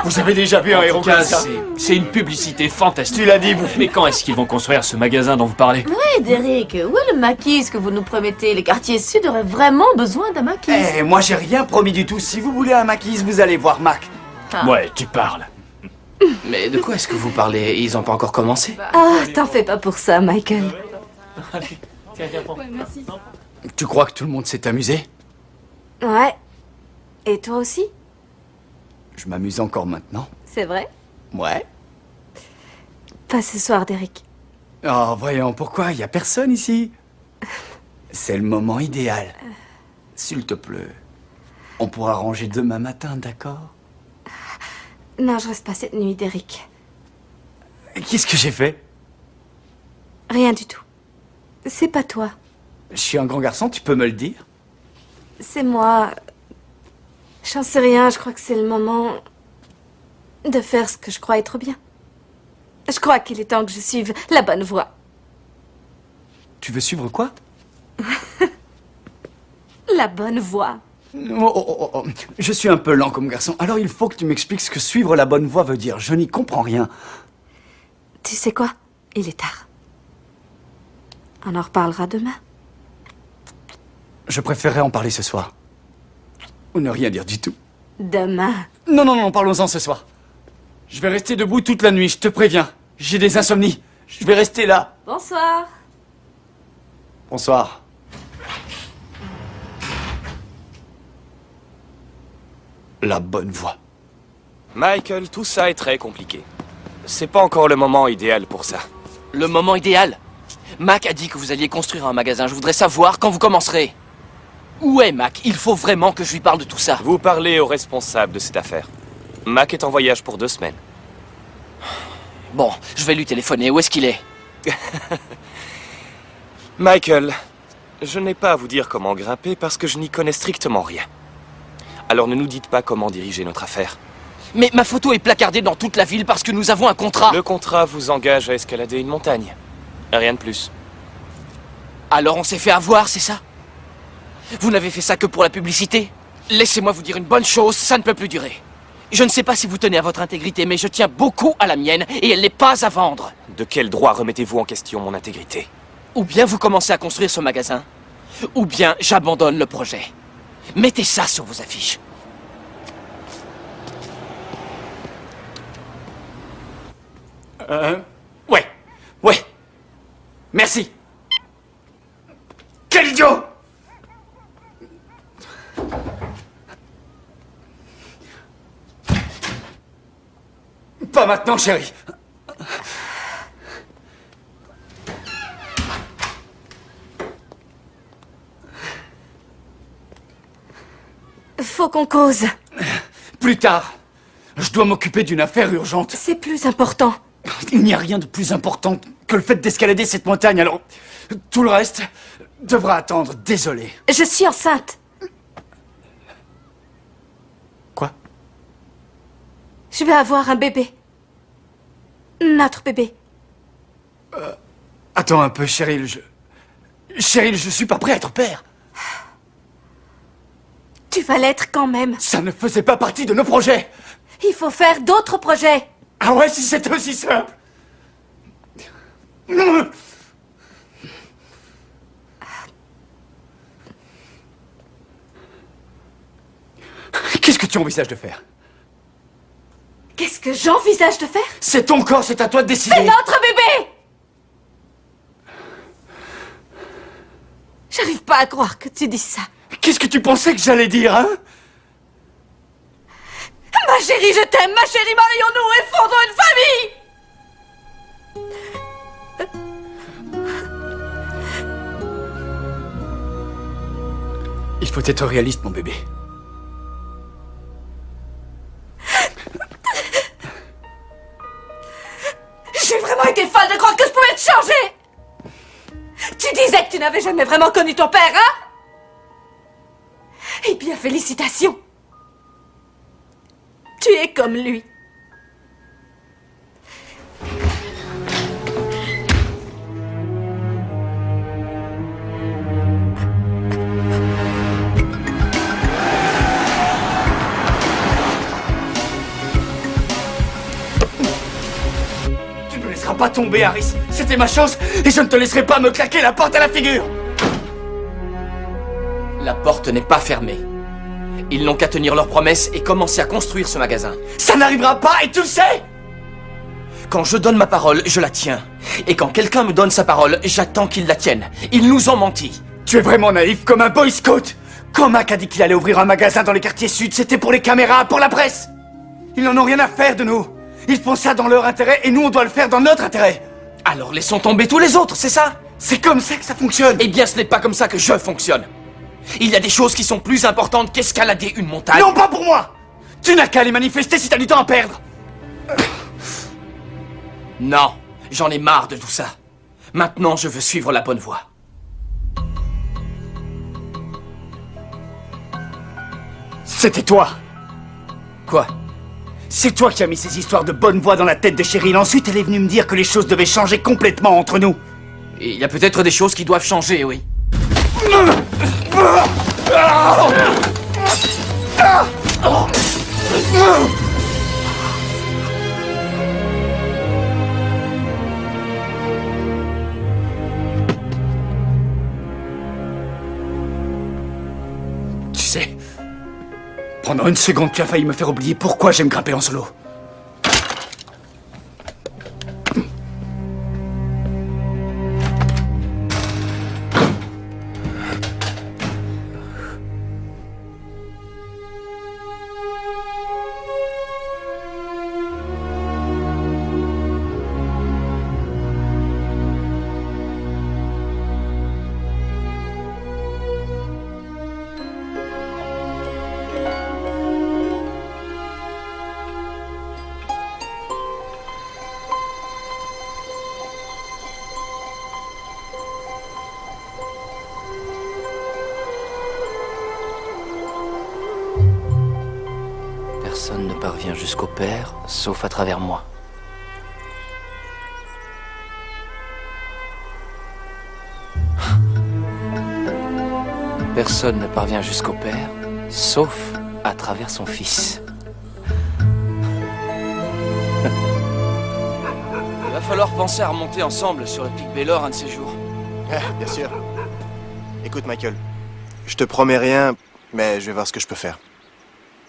Vous avez déjà vu un héros tout cas, comme ça? C'est une publicité fantastique. Tu l'as dit, vous. Mais quand est-ce qu'ils vont construire ce magasin dont vous parlez? Oui, Derrick, où est le maquis que vous nous promettez? Les quartiers sud auraient vraiment besoin d'un maquis. Eh, moi j'ai rien promis du tout. Si vous voulez un maquis, vous allez voir Mac. Ouais, tu parles. Mais de quoi est-ce que vous parlez? Ils ont pas encore commencé? Ah, t'en fais pas pour ça, Michael. Tiens, prends. Merci. Tu crois que tout le monde s'est amusé? Ouais. Et toi aussi? Je m'amuse encore maintenant. C'est vrai? Ouais. Pas ce soir, Derrick. Oh, voyons, pourquoi? Il y a personne ici. C'est le moment idéal. S'il te plaît. On pourra ranger demain matin, d'accord? Non, je reste pas cette nuit, Derrick. Qu'est-ce que j'ai fait? Rien du tout. C'est pas toi. Je suis un grand garçon, tu peux me le dire? C'est moi. J'en sais rien, je crois que c'est le moment de faire ce que je crois être bien. Je crois qu'il est temps que je suive la bonne voie. Tu veux suivre quoi? La bonne voie. Oh. Je suis un peu lent comme garçon, alors il faut que tu m'expliques ce que suivre la bonne voie veut dire. Je n'y comprends rien. Tu sais quoi? Il est tard. On en reparlera demain. Je préférerais en parler ce soir. Ou ne rien dire du tout. Demain. Non, parlons-en ce soir. Je vais rester debout toute la nuit, je te préviens. J'ai des insomnies. Je vais rester là. Bonsoir. Bonsoir. La bonne voie. Michael, tout ça est très compliqué. C'est pas encore le moment idéal pour ça. Le moment idéal? Mac a dit que vous alliez construire un magasin. Je voudrais savoir quand vous commencerez. Où est Mac? Il faut vraiment que je lui parle de tout ça. Vous parlez au responsable de cette affaire. Mac est en voyage pour 2 semaines. Bon, je vais lui téléphoner. Où est-ce qu'il est? Michael, je n'ai pas à vous dire comment grimper parce que je n'y connais strictement rien. Alors ne nous dites pas comment diriger notre affaire. Mais ma photo est placardée dans toute la ville parce que nous avons un contrat. Le contrat vous engage à escalader une montagne. Rien de plus. Alors on s'est fait avoir, c'est ça? Vous n'avez fait ça que pour la publicité? Laissez-moi vous dire une bonne chose, ça ne peut plus durer. Je ne sais pas si vous tenez à votre intégrité, mais je tiens beaucoup à la mienne et elle n'est pas à vendre. De quel droit remettez-vous en question mon intégrité? Ou bien vous commencez à construire ce magasin, ou bien j'abandonne le projet. Mettez ça sur vos affiches. Ouais. Merci. Quel idiot! Pas maintenant, chérie. Faut qu'on cause. Plus tard. Je dois m'occuper d'une affaire urgente. C'est plus important. Il n'y a rien de plus important que le fait d'escalader cette montagne, alors tout le reste devra attendre. Désolé. Je suis enceinte. Quoi? Je vais avoir un bébé. Notre bébé. Attends un peu, Cheryl, Cheryl, je suis pas prêt à être père. Tu vas l'être quand même. Ça ne faisait pas partie de nos projets. Il faut faire d'autres projets. Ah ouais, si c'était aussi simple. Qu'est-ce que tu envisages de faire? Qu'est-ce que j'envisage de faire? C'est ton corps, c'est à toi de décider. C'est notre bébé! J'arrive pas à croire que tu dis ça. Qu'est-ce que tu pensais que j'allais dire, hein? Ma chérie, je t'aime, ma chérie, marions-nous et fondons une famille! Il faut être réaliste, mon bébé. J'ai vraiment été folle de croire que je pouvais te changer! Tu disais que tu n'avais jamais vraiment connu ton père, hein? Eh bien, félicitations! Tu es comme lui. Tu ne me laisseras pas tomber, Harris. C'était ma chance et je ne te laisserai pas me claquer la porte à la figure. La porte n'est pas fermée. Ils n'ont qu'à tenir leurs promesses et commencer à construire ce magasin. Ça n'arrivera pas et tu le sais! Quand je donne ma parole, je la tiens. Et quand quelqu'un me donne sa parole, j'attends qu'il la tienne. Ils nous ont menti. Tu es vraiment naïf comme un boy scout. Quand Mac a dit qu'il allait ouvrir un magasin dans les quartiers sud, c'était pour les caméras, pour la presse. Ils n'en ont rien à faire de nous. Ils font ça dans leur intérêt et nous on doit le faire dans notre intérêt. Alors laissons tomber tous les autres, c'est ça? C'est comme ça que ça fonctionne. Eh bien ce n'est pas comme ça que je fonctionne. Il y a des choses qui sont plus importantes qu'escalader une montagne. Non, pas pour moi! Tu n'as qu'à aller manifester si t'as du temps à perdre. Non, j'en ai marre de tout ça. Maintenant, je veux suivre la bonne voie. C'était toi. Quoi? C'est toi qui as mis ces histoires de bonne voie dans la tête de Cheryl. Ensuite, elle est venue me dire que les choses devaient changer complètement entre nous. Il y a peut-être des choses qui doivent changer, oui. Tu sais, pendant une seconde, tu as failli me faire oublier pourquoi j'aime grimper en solo. Personne ne parvient jusqu'au Père, sauf à travers moi. Personne ne parvient jusqu'au Père, sauf à travers son Fils. Il va falloir penser à remonter ensemble sur le pic Bélor un de ces jours. Bien sûr. Écoute, Michael, je te promets rien, mais je vais voir ce que je peux faire.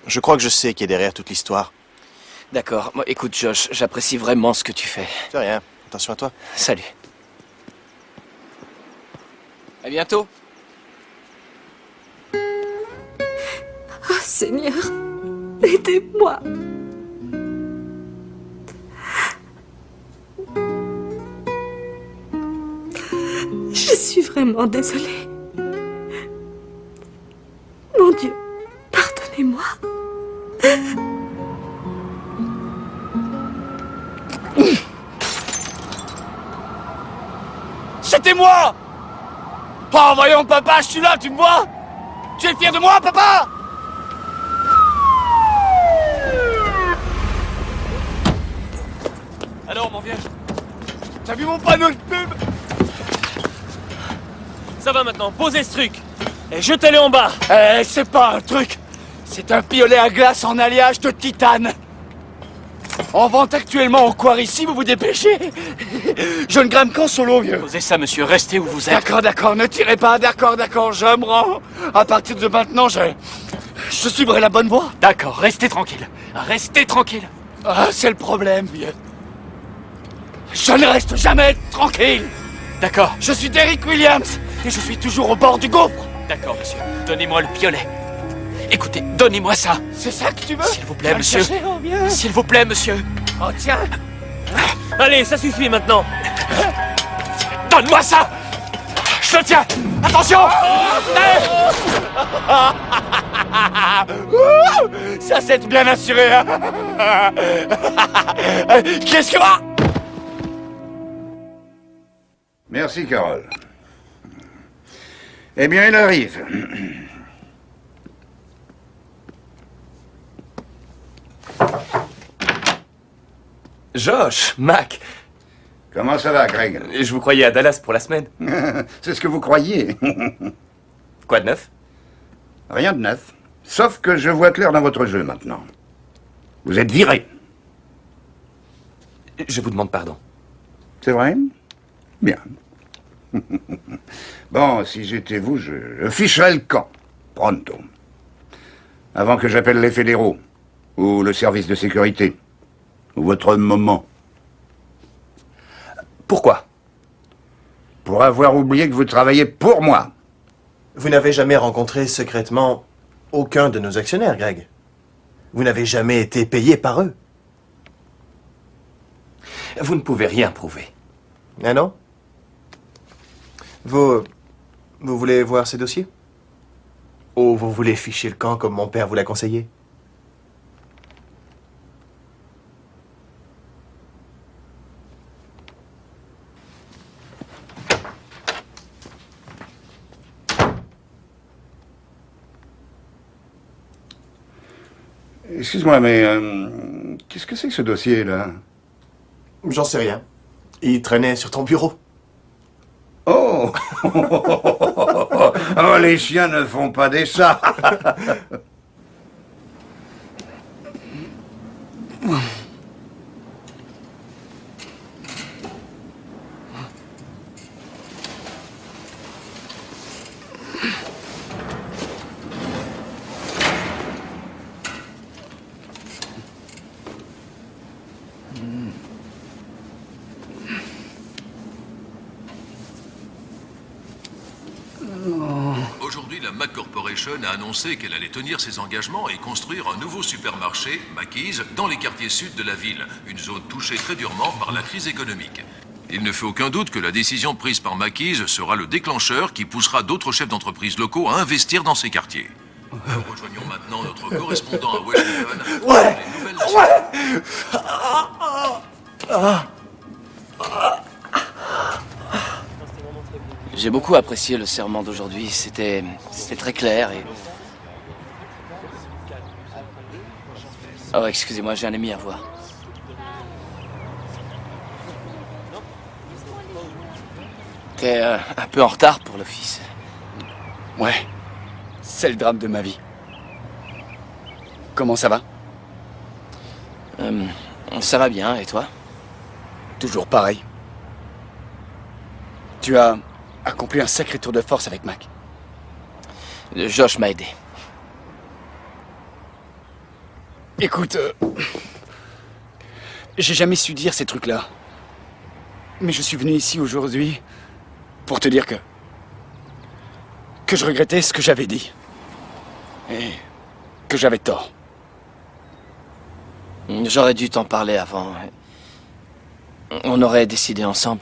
Je crois que je sais qui est derrière toute l'histoire. D'accord. Moi, écoute, Josh, j'apprécie vraiment ce que tu fais. C'est rien. Attention à toi. Salut. À bientôt. Oh Seigneur, aidez-moi. Je suis vraiment désolée. Mon Dieu, pardonnez-moi. C'était moi! Oh, voyons, papa, je suis là, tu me vois? Tu es fier de moi, papa? Alors, mon vieux, T'as vu mon panneau de pub? ça va maintenant, posez ce truc. Et jetez-le en bas. C'est pas un truc. C'est un piolet à glace en alliage de titane. En vente actuellement au Quarry, si vous vous dépêchez. Je ne grimpe qu'en solo, vieux. Posez ça, monsieur, restez où vous êtes. D'accord, ne tirez pas, d'accord, je me rends. À partir de maintenant, je suivrai la bonne voie. D'accord, restez tranquille. Restez tranquille. Ah, c'est le problème, vieux. Je ne reste jamais tranquille. D'accord. Je suis Derrick Williams et je suis toujours au bord du gouffre. D'accord, monsieur. Donnez-moi le piolet. Écoutez, donnez-moi ça. C'est ça que tu veux? S'il vous plaît, Viens monsieur. le chercher, oh, viens. S'il vous plaît, monsieur. Oh, tiens. Allez, ça suffit maintenant. Donne-moi ça. Je le tiens. Attention. Ça, c'est bien assuré, hein. Qu'est-ce que... Ah! Merci, Carole. Eh bien, il arrive. Josh, Mac. Comment ça va, Greg? Je vous croyais à Dallas pour la semaine. C'est ce que vous croyez. Quoi de neuf? Rien de neuf. Sauf que je vois clair dans votre jeu maintenant. Vous êtes viré. Je vous demande pardon. C'est vrai? Bien. Bon, si j'étais vous, je ficherais le camp. Pronto. Avant que j'appelle les fédéraux. Ou le service de sécurité. Ou votre moment. Pourquoi? Pour avoir oublié que vous travaillez pour moi. Vous n'avez jamais rencontré secrètement aucun de nos actionnaires, Greg. Vous n'avez jamais été payé par eux. Vous ne pouvez rien prouver. Ah non? Vous voulez voir ces dossiers? Ou vous voulez ficher le camp comme mon père vous l'a conseillé? Excuse-moi, mais qu'est-ce que c'est que ce dossier-là? J'en sais rien. Il traînait sur ton bureau. Oh! Oh, les chiens ne font pas des chats. Aujourd'hui, la Mac Corporation a annoncé qu'elle allait tenir ses engagements et construire un nouveau supermarché, Macy's, dans les quartiers sud de la ville, une zone touchée très durement par la crise économique. Il ne fait aucun doute que la décision prise par Macy's sera le déclencheur qui poussera d'autres chefs d'entreprise locaux à investir dans ces quartiers. Nous rejoignons maintenant notre correspondant à Washington. Ouais! Les nouvelles J'ai beaucoup apprécié le serment d'aujourd'hui. C'était très clair et... Oh, excusez-moi, j'ai un ami à voir. T'es un peu en retard pour l'office. Ouais, c'est le drame de ma vie. Comment ça va? Ça va bien, et toi? Toujours pareil. Tu as accompli un sacré tour de force avec Mac. Josh m'a aidé. Écoute, j'ai jamais su dire ces trucs-là. Mais je suis venu ici aujourd'hui pour te dire que je regrettais ce que j'avais dit. Et que j'avais tort. J'aurais dû t'en parler avant. On aurait décidé ensemble.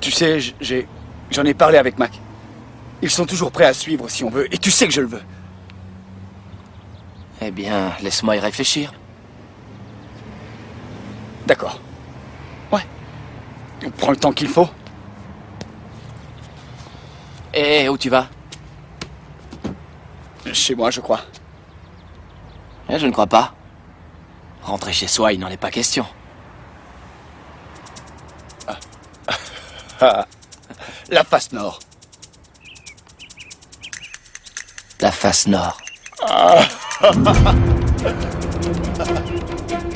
Tu sais, j'en ai parlé avec Mac. Ils sont toujours prêts à suivre si on veut, et tu sais que je le veux. Eh bien, laisse-moi y réfléchir. D'accord. Ouais. On prend le temps qu'il faut. Et où tu vas? Chez moi, je crois. Je ne crois pas. Rentrer chez soi, il n'en est pas question. La face nord. La face nord.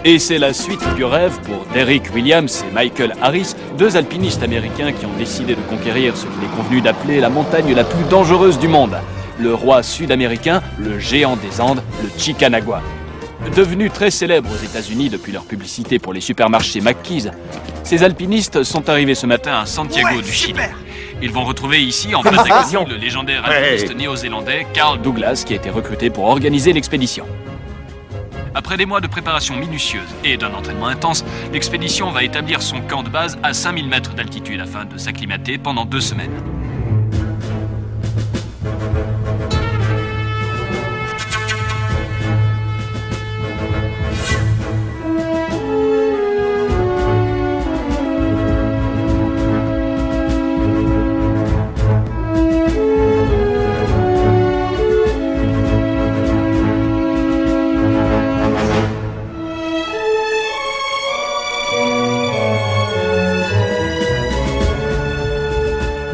Et c'est la suite du rêve pour Derrick Williams et Michael Harris, deux alpinistes américains qui ont décidé de conquérir ce qu'il est convenu d'appeler la montagne la plus dangereuse du monde. Le roi sud-américain, le géant des Andes, le Chicanagua. Devenus très célèbres aux États-Unis depuis leur publicité pour les supermarchés Mackey's, ces alpinistes sont arrivés ce matin à Santiago du Chili. Ils vont retrouver ici, en face d'action, le légendaire alpiniste néo-zélandais Carl Douglas qui a été recruté pour organiser l'expédition. Après des mois de préparation minutieuse et d'un entraînement intense, l'expédition va établir son camp de base à 5000 mètres d'altitude afin de s'acclimater pendant 2 semaines.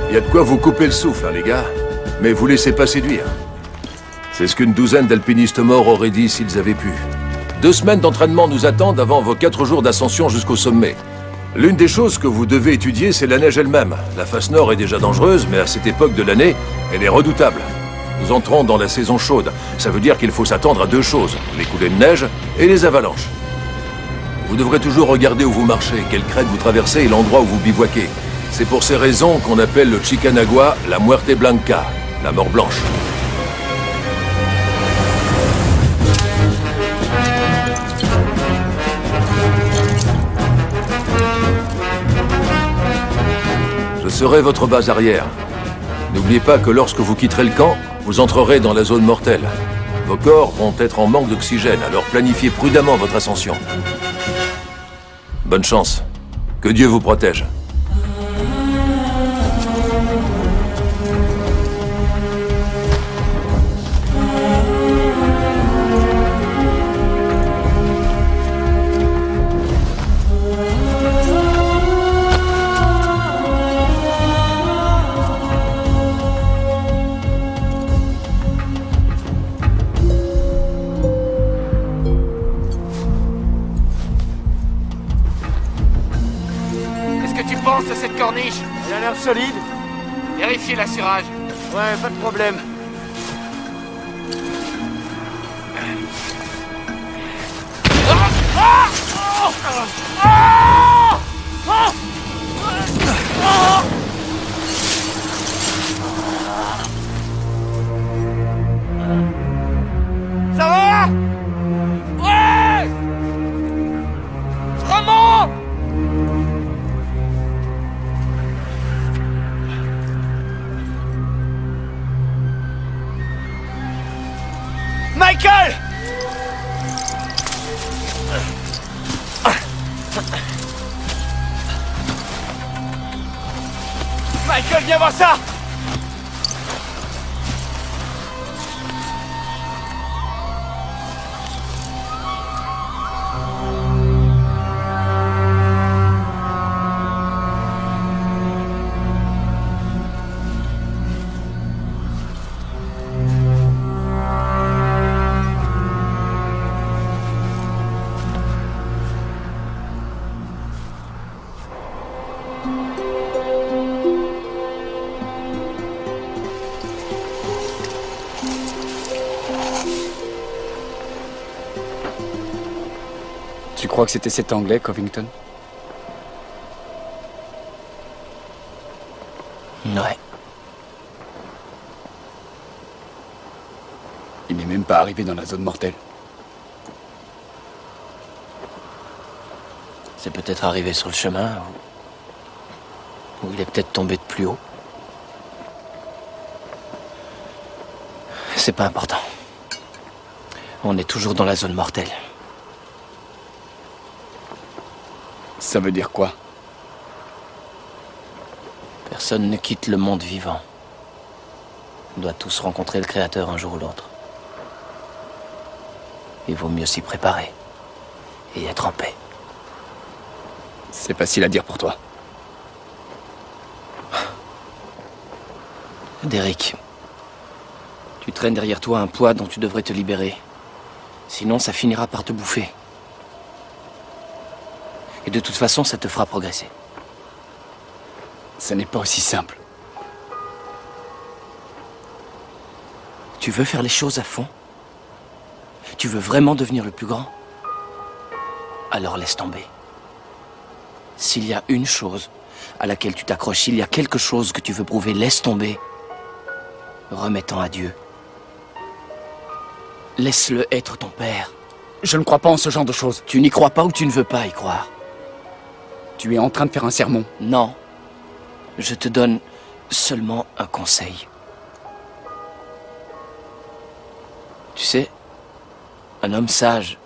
Il y a de quoi vous couper le souffle, hein, les gars. Mais vous laissez pas séduire. C'est ce qu'une douzaine d'alpinistes morts auraient dit s'ils avaient pu. 2 semaines d'entraînement nous attendent avant vos 4 jours d'ascension jusqu'au sommet. L'une des choses que vous devez étudier, c'est la neige elle-même. La face nord est déjà dangereuse, mais à cette époque de l'année, elle est redoutable. Nous entrons dans la saison chaude. Ça veut dire qu'il faut s'attendre à 2 choses, les coulées de neige et les avalanches. Vous devrez toujours regarder où vous marchez, quelle crête vous traversez et l'endroit où vous bivouaquez. C'est pour ces raisons qu'on appelle le Chicanagua la Muerte Blanca, la mort blanche. Je serai votre base arrière. N'oubliez pas que lorsque vous quitterez le camp, vous entrerez dans la zone mortelle. Vos corps vont être en manque d'oxygène, alors planifiez prudemment votre ascension. Bonne chance. Que Dieu vous protège. De cette corniche? Il a l'air solide. Vérifiez l'assurage. Ouais, pas de problème. Ça va? Ouais! Je remonte! Michael! Michael, viens voir ça! crois que c'était cet Anglais, Covington? Ouais. Il n'est même pas arrivé dans la zone mortelle. C'est peut-être arrivé sur le chemin, ou il est peut-être tombé de plus haut. C'est pas important. On est toujours dans la zone mortelle. Ça veut dire quoi? Personne ne quitte le monde vivant. On doit tous rencontrer le Créateur un jour ou l'autre. Il vaut mieux s'y préparer et être en paix. C'est facile à dire pour toi. Derek, tu traînes derrière toi un poids dont tu devrais te libérer. Sinon, ça finira par te bouffer. Et de toute façon, ça te fera progresser. Ça n'est pas aussi simple. Tu veux faire les choses à fond? Tu veux vraiment devenir le plus grand? Alors laisse tomber. S'il y a une chose à laquelle tu t'accroches, s'il y a quelque chose que tu veux prouver, laisse tomber. Remets-en à Dieu. Laisse-le être ton père. Je ne crois pas en ce genre de choses. Tu n'y crois pas ou tu ne veux pas y croire? Tu es en train de faire un sermon. Non. Je te donne seulement un conseil. Tu sais, un homme sage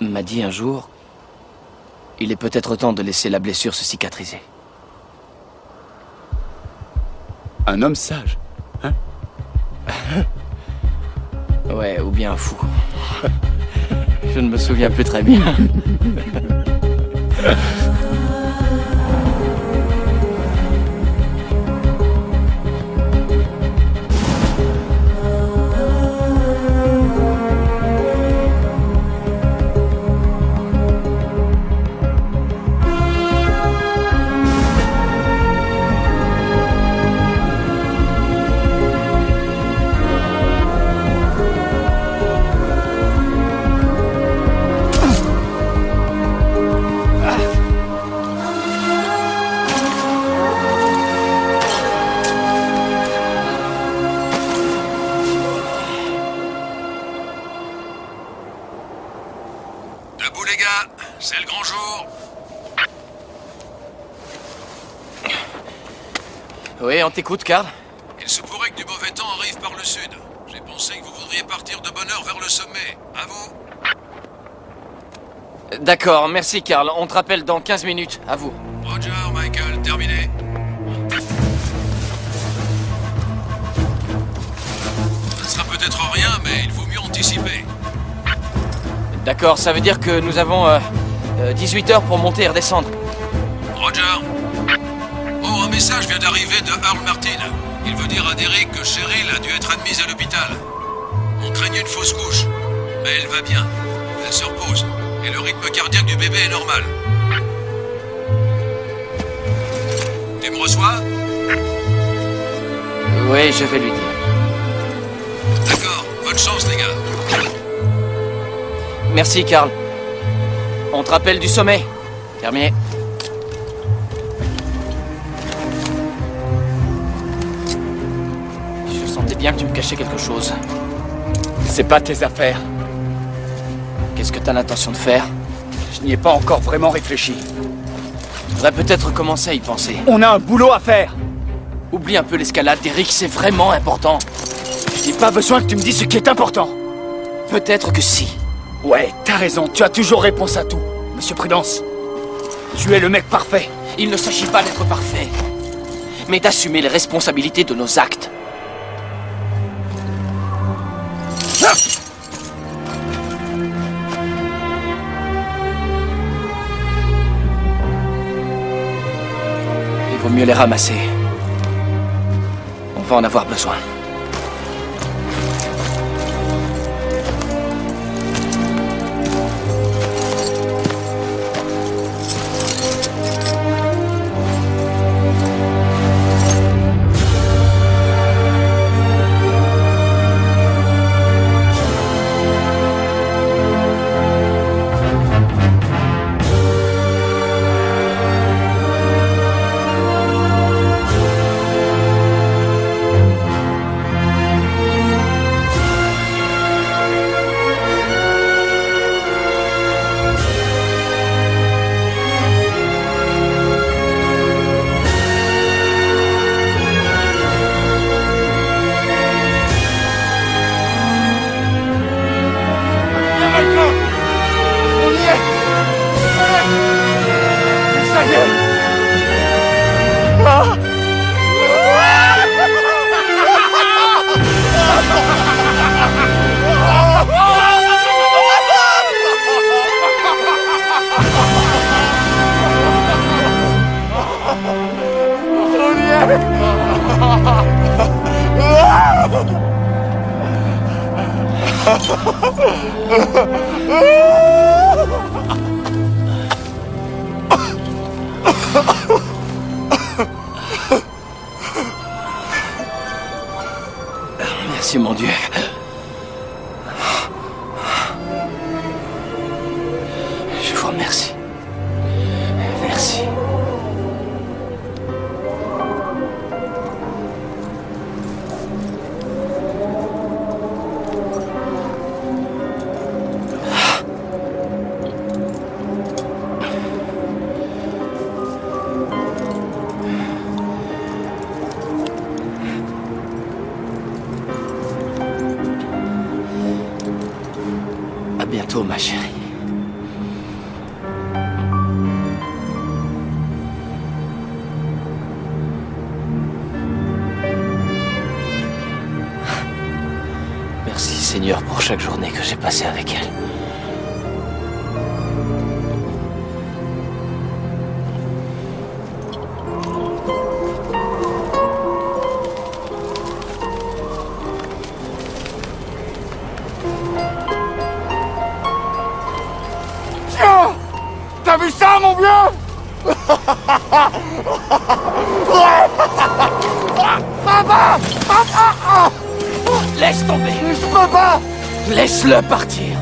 m'a dit un jour, il est peut-être temps de laisser la blessure se cicatriser. Un homme sage, hein? Ouais, ou bien un fou. Je ne me souviens plus très bien. Debout les gars, c'est le grand jour. Oui, on t'écoute, Karl. Il se pourrait que du mauvais temps arrive par le sud. J'ai pensé que vous voudriez partir de bonne heure vers le sommet. À vous. D'accord, merci, Karl. On te rappelle dans 15 minutes. À vous. Roger, Michael, terminé. Ça ne sera peut-être rien, mais il vaut mieux anticiper. D'accord, ça veut dire que nous avons 18 heures pour monter et redescendre. Roger. Oh, un message vient d'arriver de Earl Martin. Il veut dire à Derek que Cheryl a dû être admise à l'hôpital. On craignait une fausse couche, mais elle va bien. Elle se repose, et le rythme cardiaque du bébé est normal. Tu me reçois? Oui, je vais lui dire. D'accord, bonne chance les gars. Merci, Karl. On te rappelle du sommet. Terminé. Je sentais bien que tu me cachais quelque chose. C'est pas tes affaires. Qu'est-ce que t'as l'intention de faire? Je n'y ai pas encore vraiment réfléchi. Tu devrais peut-être commencer à y penser. On a un boulot à faire. Oublie un peu l'escalade, Derek, c'est vraiment important. Je n'ai pas besoin que tu me dises ce qui est important. Peut-être que si. Ouais, t'as raison, tu as toujours réponse à tout, Monsieur Prudence. Tu es le mec parfait. Il ne s'agit pas d'être parfait, mais d'assumer les responsabilités de nos actes. Ah! Il vaut mieux les ramasser. On va en avoir besoin. Merci, mon Dieu. Je vous remercie. Merci. À bientôt, ma chérie. Merci, Seigneur, pour chaque journée que j'ai passée avec elle. Tiens! T'as vu ça, mon vieux? Papa! Papa! Laisse tomber! Je peux pas! Laisse-le partir!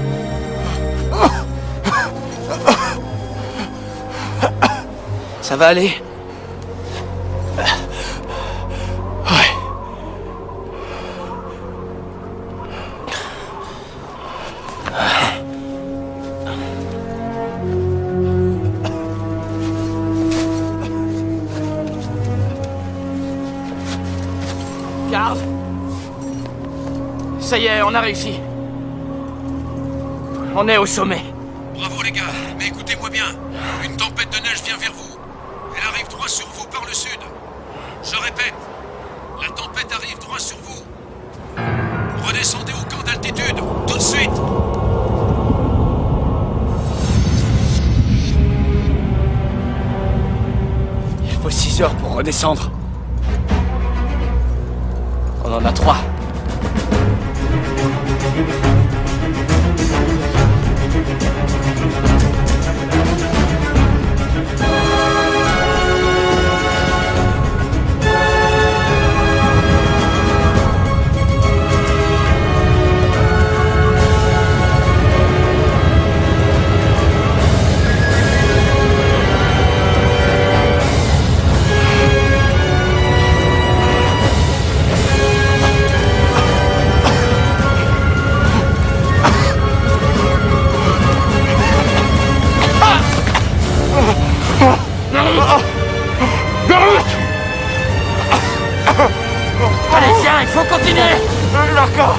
Ça va aller? Ouais. Carl! Ça y est, on a réussi. On est au sommet. Bravo les gars, mais écoutez-moi bien. Une tempête de neige vient vers vous. Elle arrive droit sur vous par le sud. Je répète, la tempête arrive droit sur vous. Redescendez au camp d'altitude, tout de suite. Il faut 6 heures pour redescendre. On en a 3. Allez, viens, il faut continuer. D'accord.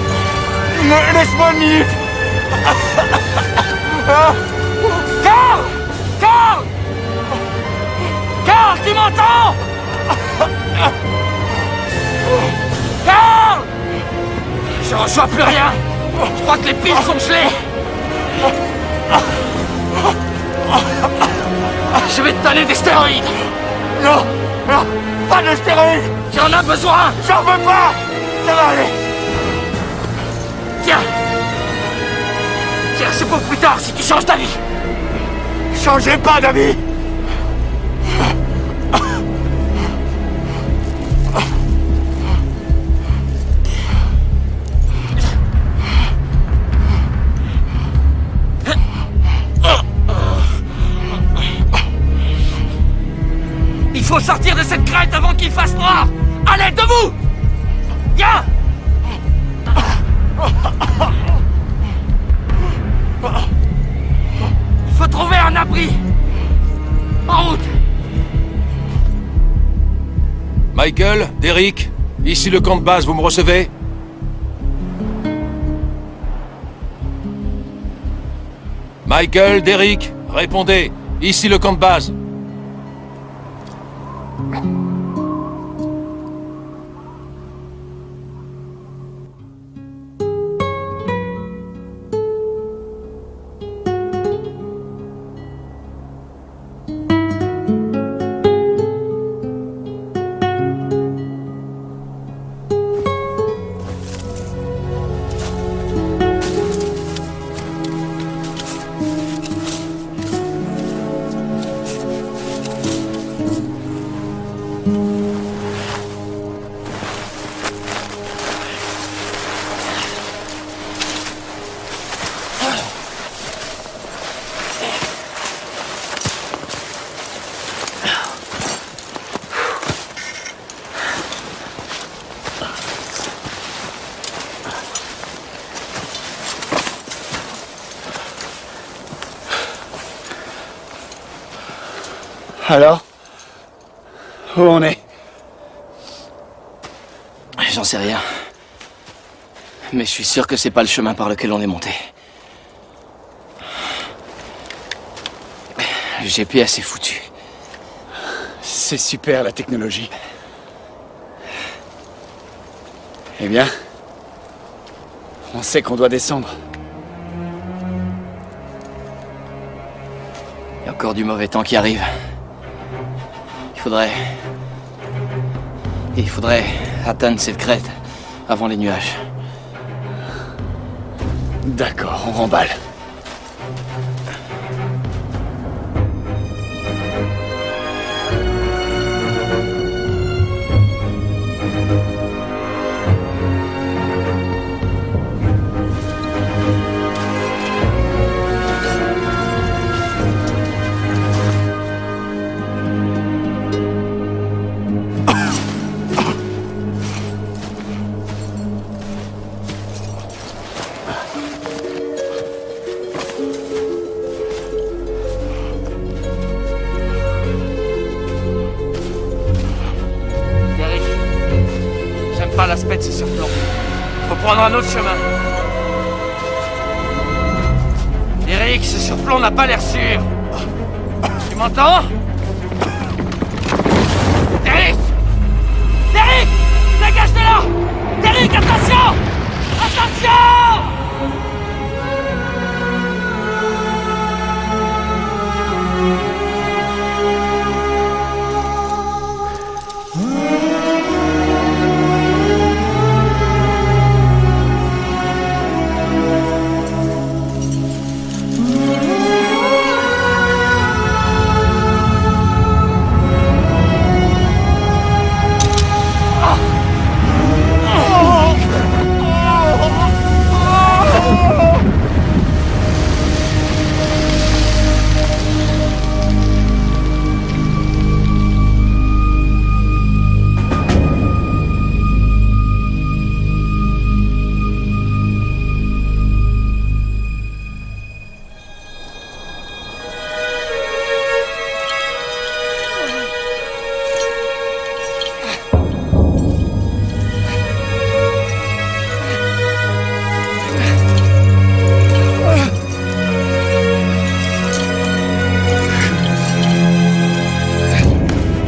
Laisse-moi une minute. Carl! Carl! Carl, tu m'entends? Carl! Je reçois plus rien. Je crois que les piles sont gelées. Je vais te donner des stéroïdes. Non, non, pas de stéroïdes. Tu en as besoin. J'en veux pas. Ça va aller. Tiens. Tiens, c'est pour plus tard si tu changes d'avis. Changez pas d'avis. Il faut sortir de cette crête avant qu'il fasse noir. Allez, debout. Viens. Il faut trouver un abri. En route. Michael, Derek, ici le camp de base, vous me recevez? Michael, Derek, répondez. Ici le camp de base. Alors? Où on est? J'en sais rien. Mais je suis sûr que c'est pas le chemin par lequel on est monté. Le GPS est foutu. C'est super, la technologie. Eh bien, on sait qu'on doit descendre. Il y a encore du mauvais temps qui arrive. Il faudrait atteindre cette crête avant les nuages. D'accord, on remballe. L'aspect de ce surplomb. Faut prendre un autre chemin. Eric, ce surplomb n'a pas l'air sûr. Tu m'entends? Eric! Eric! Dégage de là! Eric, attention! Attention!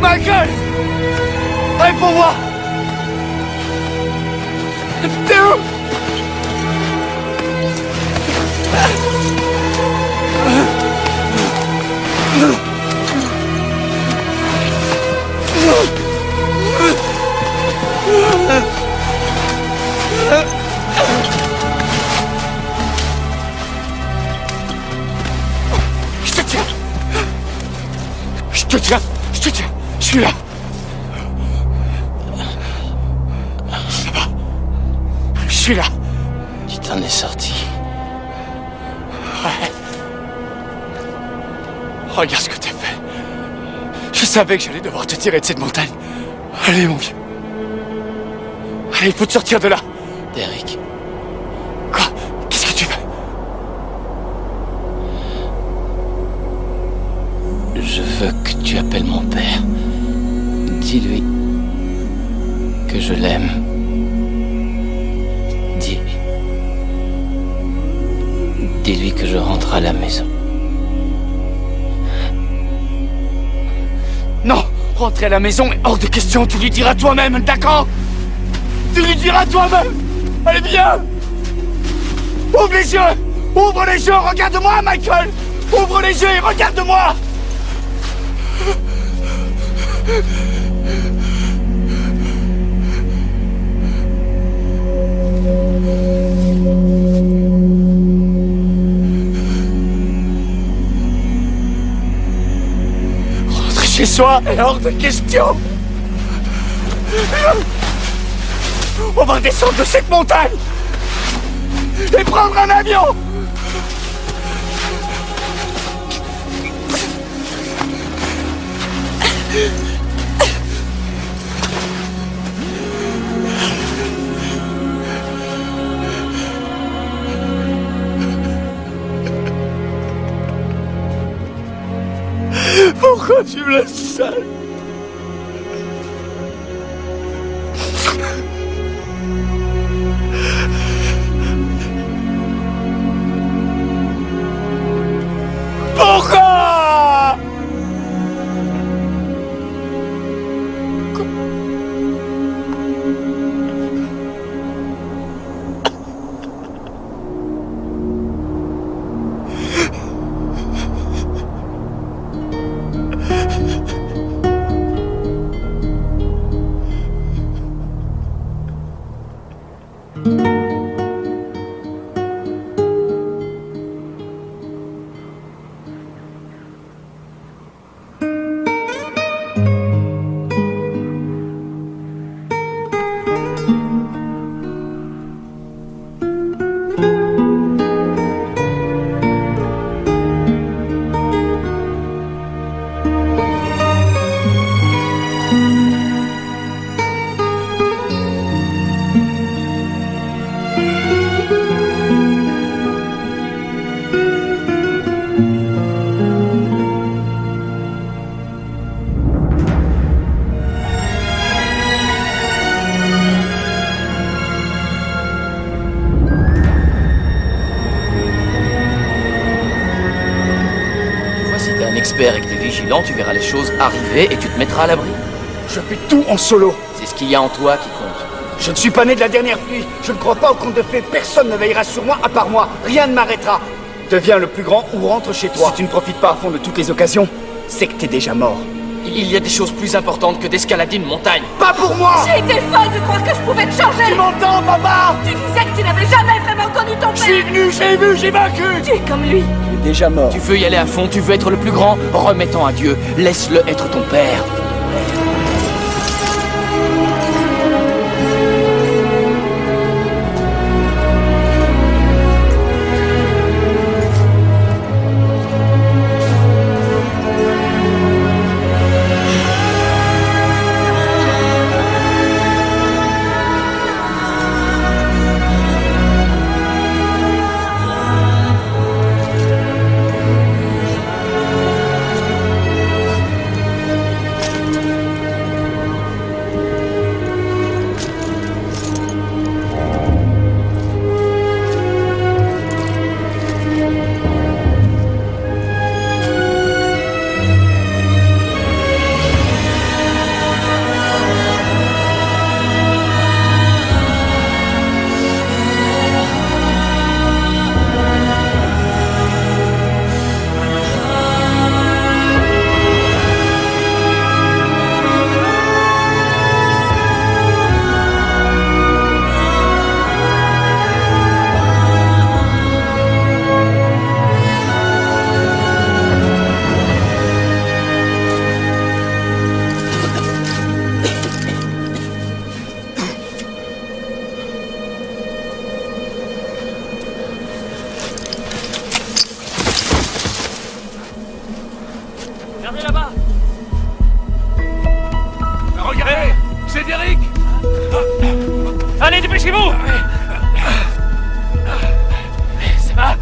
Michael! Réponds-moi! T'es où? Je te tiens! Je te tiens! Je te tiens! Je suis là! Ça va? Je suis là! Tu t'en es sorti. Ouais. Regarde ce que t'as fait. Je savais que j'allais devoir te tirer de cette montagne. Allez, mon vieux. Allez, il faut te sortir de là. Derek. Quoi? Qu'est-ce que tu veux? Je veux que tu appelles mon père. Dis-lui que je l'aime. Dis-lui que je rentre à la maison. Non! Rentrer à la maison est hors de question, tu lui diras toi-même, d'accord? Tu lui diras toi-même! Allez, viens! Ouvre les yeux! Ouvre les yeux, regarde-moi, Michael! Ouvre les yeux et regarde-moi! Rentrer chez soi est hors de question! On va descendre de cette montagne et prendre un avion! Pourquoi tu me laisses seul. Pourquoi? Expert et que t'es vigilant, tu verras les choses arriver et tu te mettras à l'abri. Je fais tout en solo. C'est ce qu'il y a en toi qui compte. Je ne suis pas né de la dernière pluie. Je ne crois pas au conte de fées. Personne ne veillera sur moi à part moi. Rien ne m'arrêtera. Deviens le plus grand ou rentre chez toi. Si tu ne profites pas à fond de toutes les occasions, c'est que t'es déjà mort. Il y a des choses plus importantes que d'escalader une montagne. Pas pour moi! J'ai été folle de croire que je pouvais te changer. Tu m'entends, papa? Tu disais que tu n'avais jamais vraiment connu ton père. Je suis venu, j'ai vu, j'ai vaincu. Tu es comme lui. Tu es déjà mort. Tu veux y aller à fond, tu veux être le plus grand, remets-en à Dieu. Laisse-le être ton père. Regardez là-bas! Regardez! C'est Derek! Allez, dépêchez-vous! Ça va?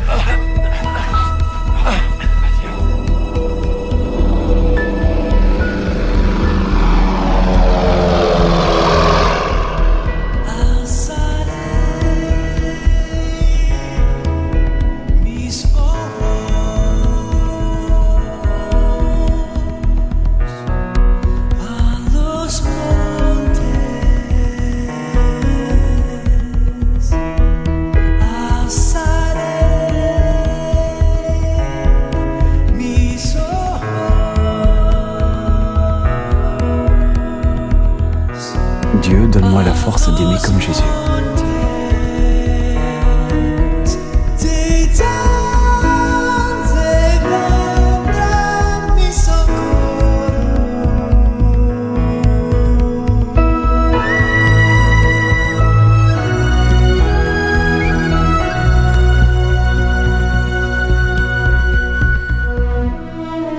Dieu, donne-moi la force d'aimer comme Jésus.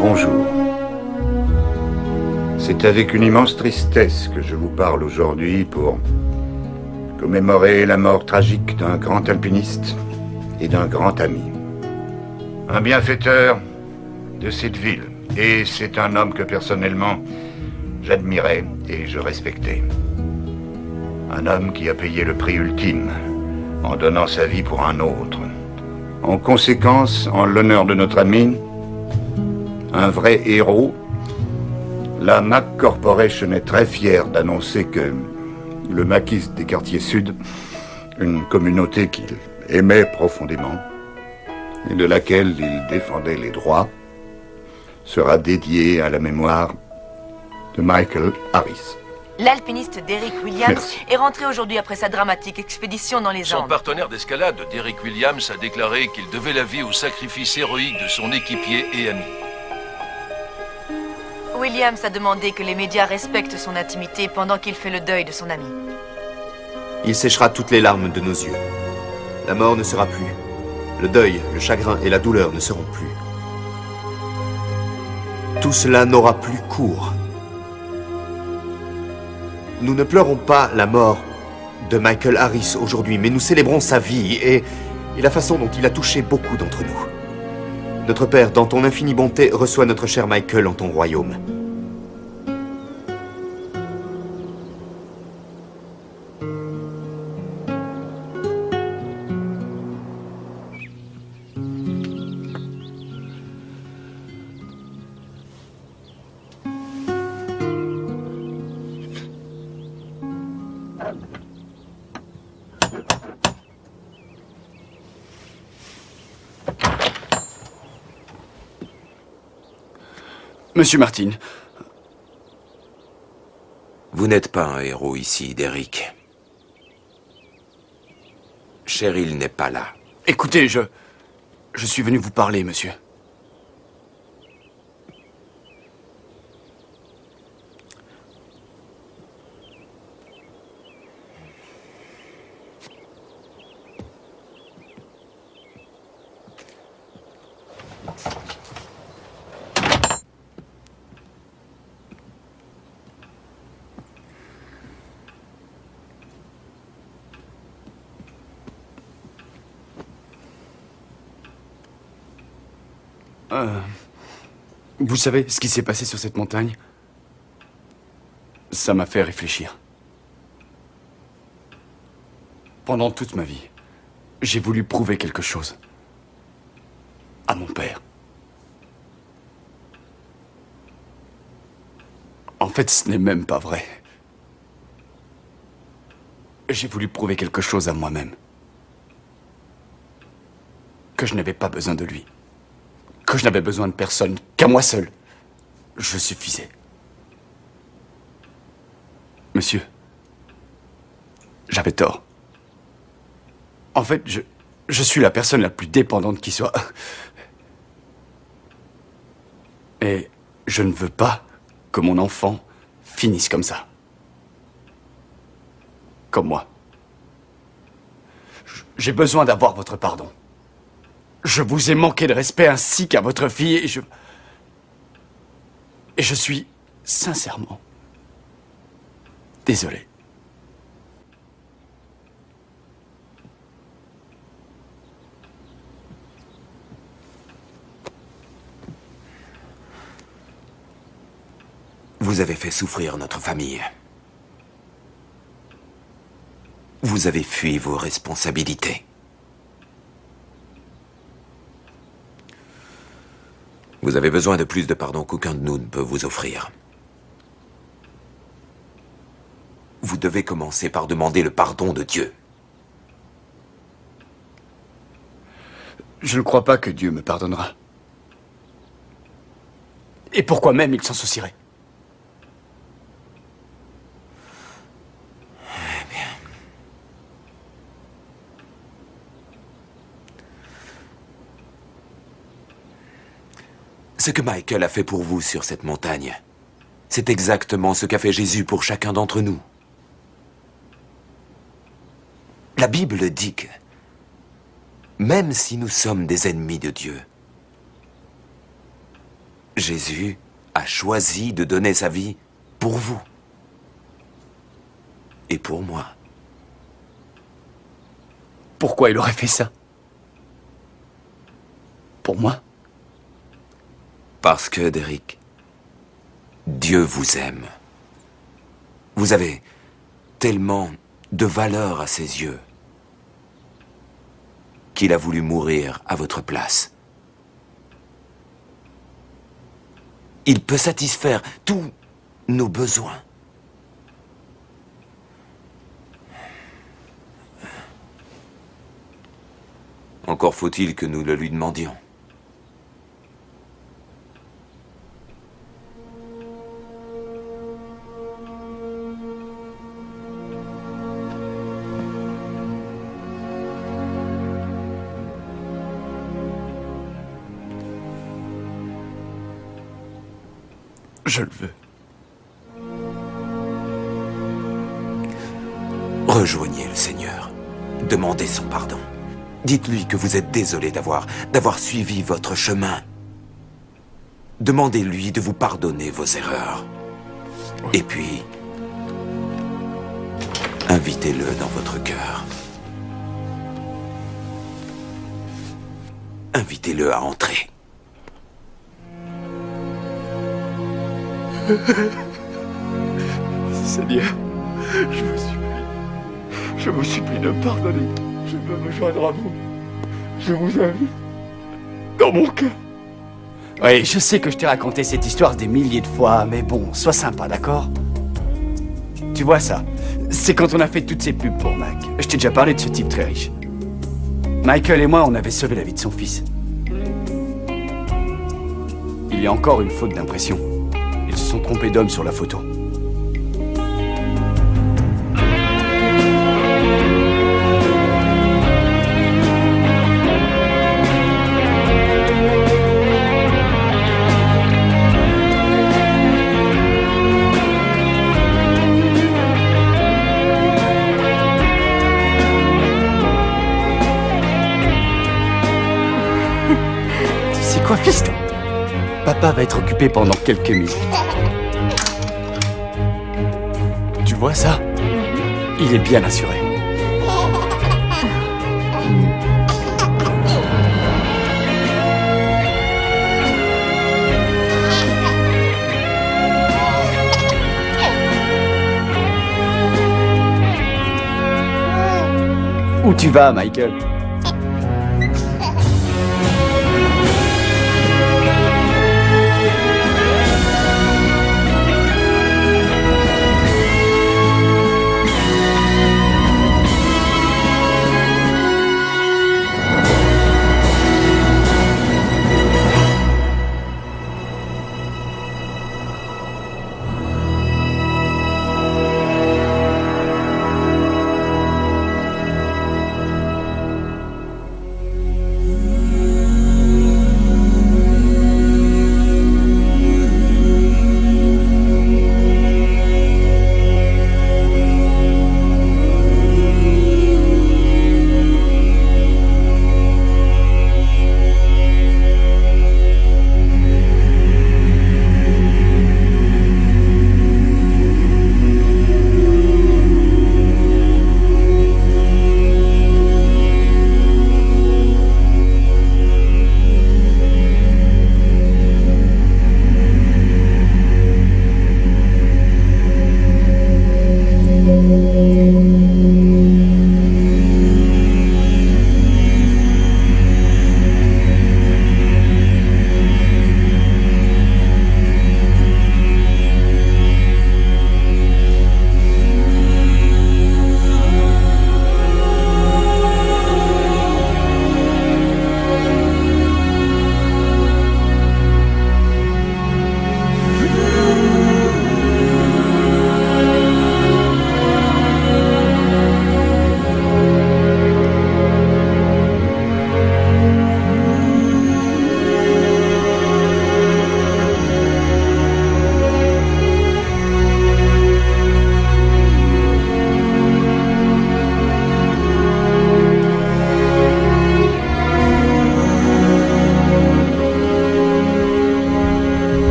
Bonjour. C'est avec une immense tristesse que je vous parle aujourd'hui pour commémorer la mort tragique d'un grand alpiniste et d'un grand ami. Un bienfaiteur de cette ville Et c'est un homme que personnellement, j'admirais et je respectais. Un homme qui a payé le prix ultime en donnant sa vie pour un autre. En conséquence, en l'honneur de notre ami, un vrai héros, la Mac Corporation est très fière d'annoncer que le maquis des quartiers sud, une communauté qu'il aimait profondément et de laquelle il défendait les droits, sera dédié à la mémoire de Michael Harris. L'alpiniste Derrick Williams Merci. est rentré aujourd'hui après sa dramatique expédition dans les Son Andes. partenaire d'escalade, Derrick Williams, a déclaré qu'il devait la vie au sacrifice héroïque de son équipier et ami. Williams a demandé que les médias respectent son intimité pendant qu'il fait le deuil de son ami. Il séchera toutes les larmes de nos yeux. La mort ne sera plus. Le deuil, le chagrin et la douleur ne seront plus. Tout cela n'aura plus cours. Nous ne pleurons pas la mort de Michael Harris aujourd'hui, mais nous célébrons sa vie et la façon dont il a touché beaucoup d'entre nous. Notre Père, dans ton infinie bonté, reçois notre cher Michael en ton royaume. Monsieur Martin. Vous n'êtes pas un héros ici, Derrick. Cheryl n'est pas là. Écoutez, je suis venu vous parler, monsieur. Vous savez ce qui s'est passé sur cette montagne? Ça m'a fait réfléchir. Pendant toute ma vie, j'ai voulu prouver quelque chose à mon père. En fait, ce n'est même pas vrai. J'ai voulu prouver quelque chose à moi-même. Que je n'avais pas besoin de lui. Que je n'avais besoin de personne, qu'à moi seul. Je suffisais. Monsieur, j'avais tort. En fait, je suis la personne la plus dépendante qui soit. Et je ne veux pas que mon enfant finisse comme ça. Comme moi. J'ai besoin d'avoir votre pardon. Je vous ai manqué de respect ainsi qu'à votre fille et je suis sincèrement désolé. Vous avez fait souffrir notre famille. Vous avez fui vos responsabilités. Vous avez besoin de plus de pardon qu'aucun de nous ne peut vous offrir. Vous devez commencer par demander le pardon de Dieu. Je ne crois pas que Dieu me pardonnera. Et pourquoi même il s'en soucierait? Ce que Michael a fait pour vous sur cette montagne, c'est exactement ce qu'a fait Jésus pour chacun d'entre nous. La Bible dit que, même si nous sommes des ennemis de Dieu, Jésus a choisi de donner sa vie pour vous et pour moi. Pourquoi il aurait fait ça? Pour moi? Parce que, Derek, Dieu vous aime. Vous avez tellement de valeur à ses yeux qu'il a voulu mourir à votre place. Il peut satisfaire tous nos besoins. Encore faut-il que nous le lui demandions. Je le veux. Rejoignez le Seigneur. Demandez son pardon. Dites-lui que vous êtes désolé d'avoir suivi votre chemin. Demandez-lui de vous pardonner vos erreurs. Et puis, invitez-le dans votre cœur. Invitez-le à entrer. Seigneur, je vous supplie de me pardonner. Je veux me joindre à vous. Je vous invite dans mon cœur. Oui, je sais que je t'ai raconté cette histoire des milliers de fois, mais bon, sois sympa, d'accord? Tu vois ça? C'est quand on a fait toutes ces pubs pour Mac. Je t'ai déjà parlé de ce type très riche. Michael et moi, on avait sauvé la vie de son fils. Il y a encore une faute d'impression. Ils se sont trompés d'homme sur la photo. Tu sais quoi, fiston? Papa va être occupé pendant quelques minutes. Tu vois ça? Il est bien assuré. Où tu vas, Michael?